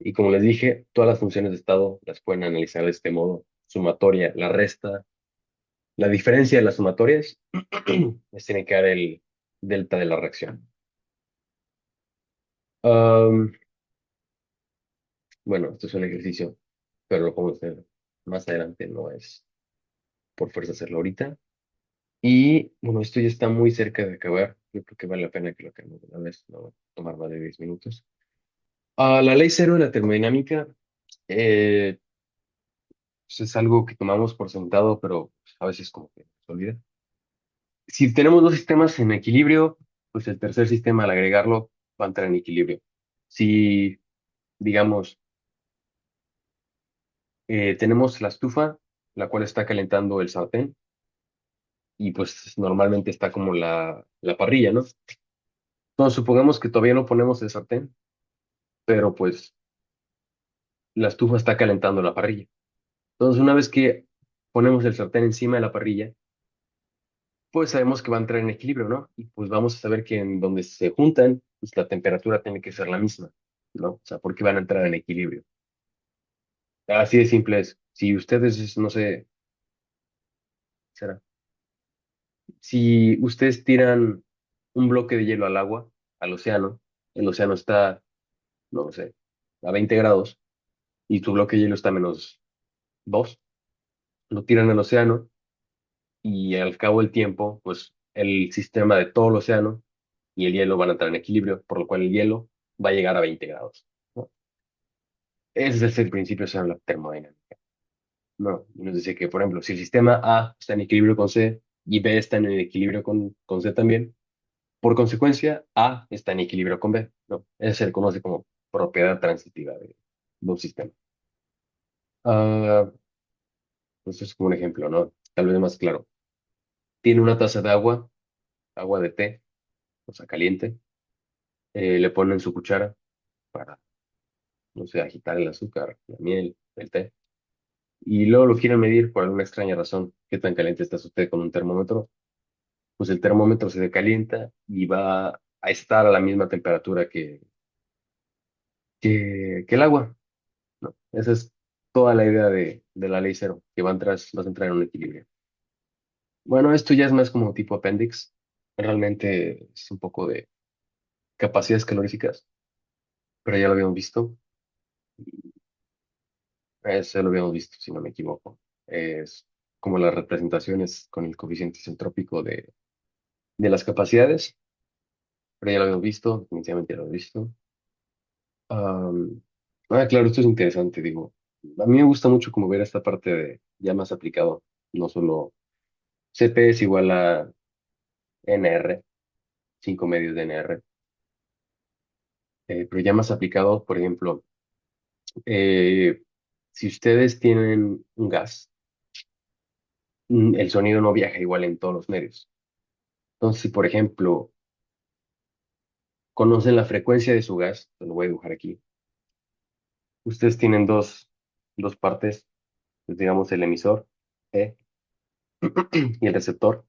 Y como les dije, todas las funciones de estado las pueden analizar de este modo. Sumatoria, la resta, la diferencia de las sumatorias, les tiene que dar el delta de la reacción. Am, bueno, esto es un ejercicio, pero lo podemos hacer más adelante, no es por fuerza hacerlo ahorita. Y bueno, esto ya está muy cerca de acabar. Yo creo que vale la pena que lo hagamos de una vez, no va a tomar más de 10 minutos. La ley cero de la termodinámica eh, pues es algo que tomamos por sentado, pero pues, a veces como que se olvida. Si tenemos dos sistemas en equilibrio, pues el tercer sistema al agregarlo va a entrar en equilibrio. Si, digamos, tenemos la estufa, la cual está calentando el sartén, y pues normalmente está como la parrilla, ¿no? Entonces supongamos que todavía no ponemos el sartén, pero pues la estufa está calentando la parrilla. Entonces una vez que ponemos el sartén encima de la parrilla, pues sabemos que va a entrar en equilibrio, ¿no? Y pues vamos a saber que en donde se juntan, pues la temperatura tiene que ser la misma, ¿no? O sea, porque van a entrar en equilibrio. Así de simple es. Si ustedes, no sé, será, si ustedes tiran un bloque de hielo al agua, al océano, el océano está, no sé, a 20 grados y tu bloque de hielo está a -2, lo tiran al océano y al cabo del tiempo, pues el sistema de todo el océano y el hielo van a entrar en equilibrio, por lo cual el hielo va a llegar a 20 grados, ¿no? Ese es el principio de la termodinámica, ¿no? Y nos dice que, por ejemplo, si el sistema A está en equilibrio con C y B está en equilibrio con C también, por consecuencia, A está en equilibrio con B, ¿no? Eso se le conoce como propiedad transitiva de un sistema. Ah, pues es como un ejemplo, ¿no? Tal vez más claro. Tiene una taza de agua, agua de té, o sea, caliente, le ponen su cuchara para, no sé, agitar el azúcar, la miel, el té, y luego lo quieren medir por alguna extraña razón, qué tan caliente está su té con un termómetro, pues el termómetro se decalienta y va a estar a la misma temperatura que el agua, ¿no? Esa es toda la idea de la ley cero, que vas a entrar en un equilibrio. Bueno, esto ya es más como tipo appendix, realmente es un poco de capacidades caloríficas, pero ya lo habíamos visto. Eso lo habíamos visto, si no me equivoco. Es como las representaciones con el coeficiente isentrópico de las capacidades, pero ya lo habíamos visto, definitivamente ya lo habíamos visto. Am, claro, esto es interesante, digo. A mí me gusta mucho como ver esta parte de ya más aplicado, no solo CP es igual a NR, 5 medios de NR, pero ya más aplicado, por ejemplo, eh, si ustedes tienen un gas, el sonido no viaja igual en todos los medios. Entonces, si por ejemplo conocen la frecuencia de su gas, lo voy a dibujar aquí. Ustedes tienen dos partes, pues, digamos el emisor E y el receptor.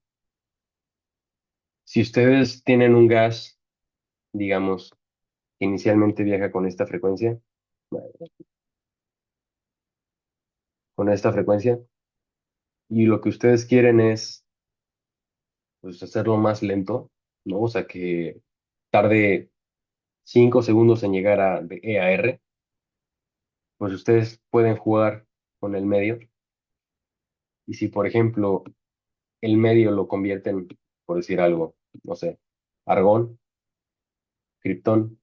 Si ustedes tienen un gas, digamos, que inicialmente viaja con esta frecuencia, y lo que ustedes quieren es pues, hacerlo más lento, ¿no? O sea, que tarde 5 segundos en llegar de E a R, pues ustedes pueden jugar con el medio. Y si, por ejemplo, el medio lo convierten, por decir algo, no sé, argón, criptón,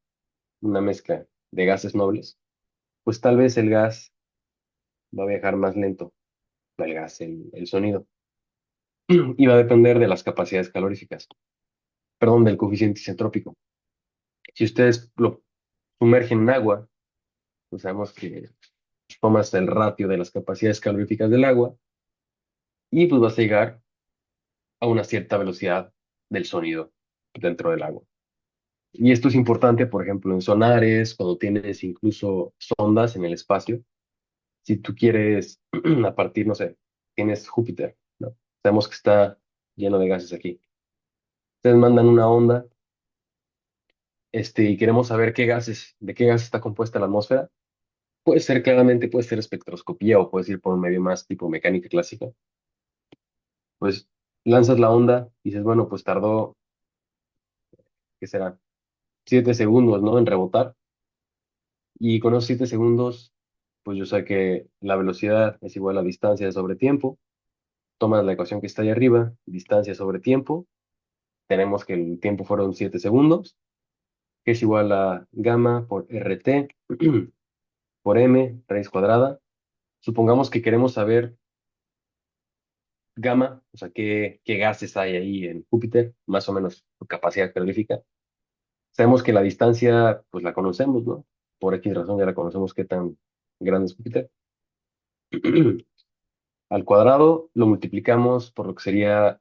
una mezcla de gases nobles, pues tal vez el gas va a viajar más lento, el gas, el sonido, y va a depender de las capacidades caloríficas, perdón, del coeficiente isentrópico. Si ustedes lo sumergen en agua, pues sabemos que tomas el ratio de las capacidades caloríficas del agua y pues vas a llegar a una cierta velocidad del sonido dentro del agua. Y esto es importante, por ejemplo, en sonares, cuando tienes incluso sondas en el espacio. Si tú quieres, a partir, no sé, tienes Júpiter, ¿no? Sabemos que está lleno de gases aquí. Ustedes mandan una onda, y queremos saber de qué gas está compuesta la atmósfera. Puede ser claramente, puede ser espectroscopía o puedes ir por un medio más tipo mecánica clásica. Pues lanzas la onda y dices, bueno, pues tardó, ¿qué será? 7 segundos, ¿no? En rebotar. Y con esos 7 segundos, pues yo sé que la velocidad es igual a distancia sobre tiempo. Tomas la ecuación que está ahí arriba, distancia sobre tiempo. Tenemos que el tiempo fueron 7 segundos, que es igual a gamma por RT por M, raíz cuadrada. Supongamos que queremos saber gamma, o sea, qué gases hay ahí en Júpiter, más o menos su capacidad calorífica. Sabemos que la distancia, pues la conocemos, ¿no? Por X razón ya la conocemos qué tan grande es Júpiter. Al cuadrado lo multiplicamos por lo que sería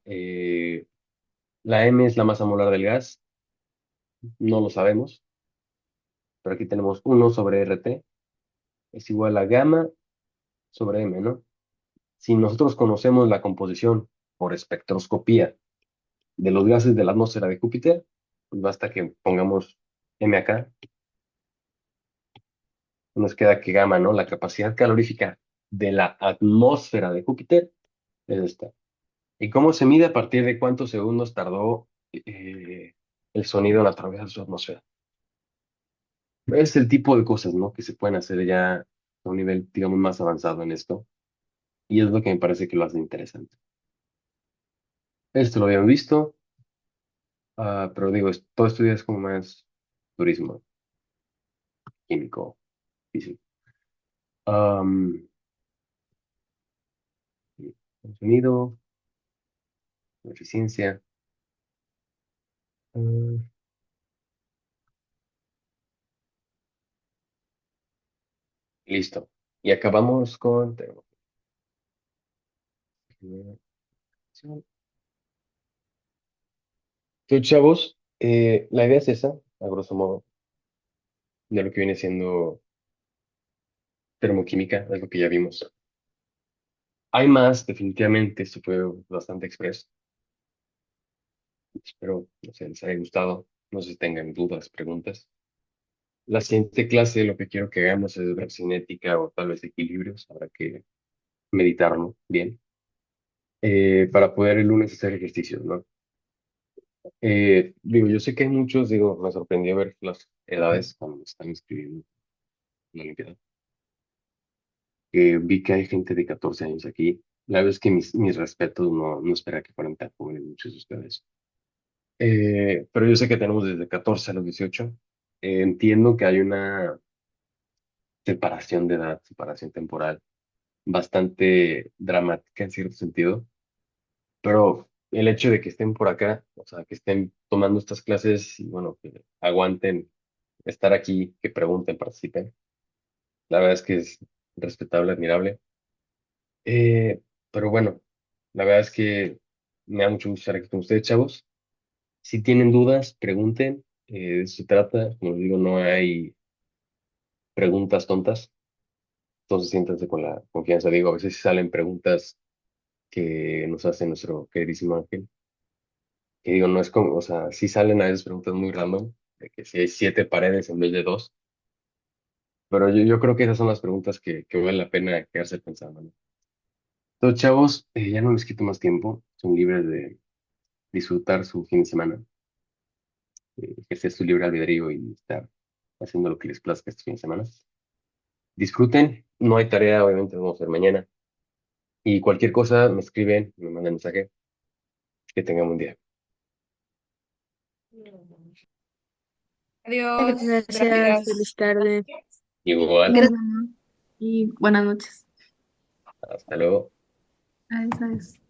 la M es la masa molar del gas, no lo sabemos, pero aquí tenemos 1 sobre RT es igual a gamma sobre M, ¿no? Si nosotros conocemos la composición por espectroscopía de los gases de la atmósfera de Júpiter, pues basta que pongamos M acá, nos queda que gamma, ¿no? La capacidad calorífica de la atmósfera de Júpiter es esta. ¿Y cómo se mide a partir de cuántos segundos tardó el sonido en atravesar su atmósfera? Es el tipo de cosas, ¿no? Que se pueden hacer ya a un nivel, digamos, más avanzado en esto. Y es lo que me parece que lo hace interesante. Esto lo habían visto, pero digo, todo esto ya es como más turismo, químico, físico. Am, sonido, eficiencia. mm, Listo. Y acabamos con... Entonces, chavos, la idea es esa, a grosso modo, de lo que viene siendo termoquímica, es lo que ya vimos. Hay más, definitivamente, esto fue bastante expreso. Espero, no sé, les haya gustado. No sé si tengan dudas, preguntas. La siguiente clase lo que quiero que hagamos es ver cinética o tal vez equilibrios. Habrá que meditarlo bien para poder el lunes hacer ejercicios, ¿no? Digo, yo sé que hay muchos, digo, me sorprendió ver las edades cuando me están inscribiendo en la Olimpiada. Vi que hay gente de 14 años aquí. La verdad es que mis respetos, no espera que fueran tan jóvenes muchos de ustedes. Pero yo sé que tenemos desde 14 a los 18. Entiendo que hay una separación de edad, separación temporal, bastante dramática en cierto sentido, pero el hecho de que estén por acá, o sea, que estén tomando estas clases y bueno, que aguanten estar aquí, que pregunten, participen, la verdad es que es respetable, admirable. Pero bueno, La verdad es que me da mucho gusto estar aquí con ustedes, chavos. Si tienen dudas, pregunten. De eso se trata. Como les digo, no hay preguntas tontas. Entonces siéntanse con la confianza. Digo, a veces sí salen preguntas que nos hace nuestro queridísimo Ángel. Que digo, no es como, o sea, sí salen a veces preguntas muy random, de que si hay 7 paredes en vez de dos. Pero yo creo que esas son las preguntas que vale la pena quedarse pensando, ¿no? Entonces, chavos, ya no les quito más tiempo. Son libres de disfrutar su fin de semana, ejercer su libre albedrío y estar haciendo lo que les plazca este fin de semana. Disfruten, no hay tarea, obviamente, vamos a ver mañana. Y cualquier cosa, me escriben, me mandan mensaje. Que tengan un día. Adiós, Gracias, feliz gracias. tarde. Igual, Nos vemos y buenas noches. hasta luego. Adiós, adiós.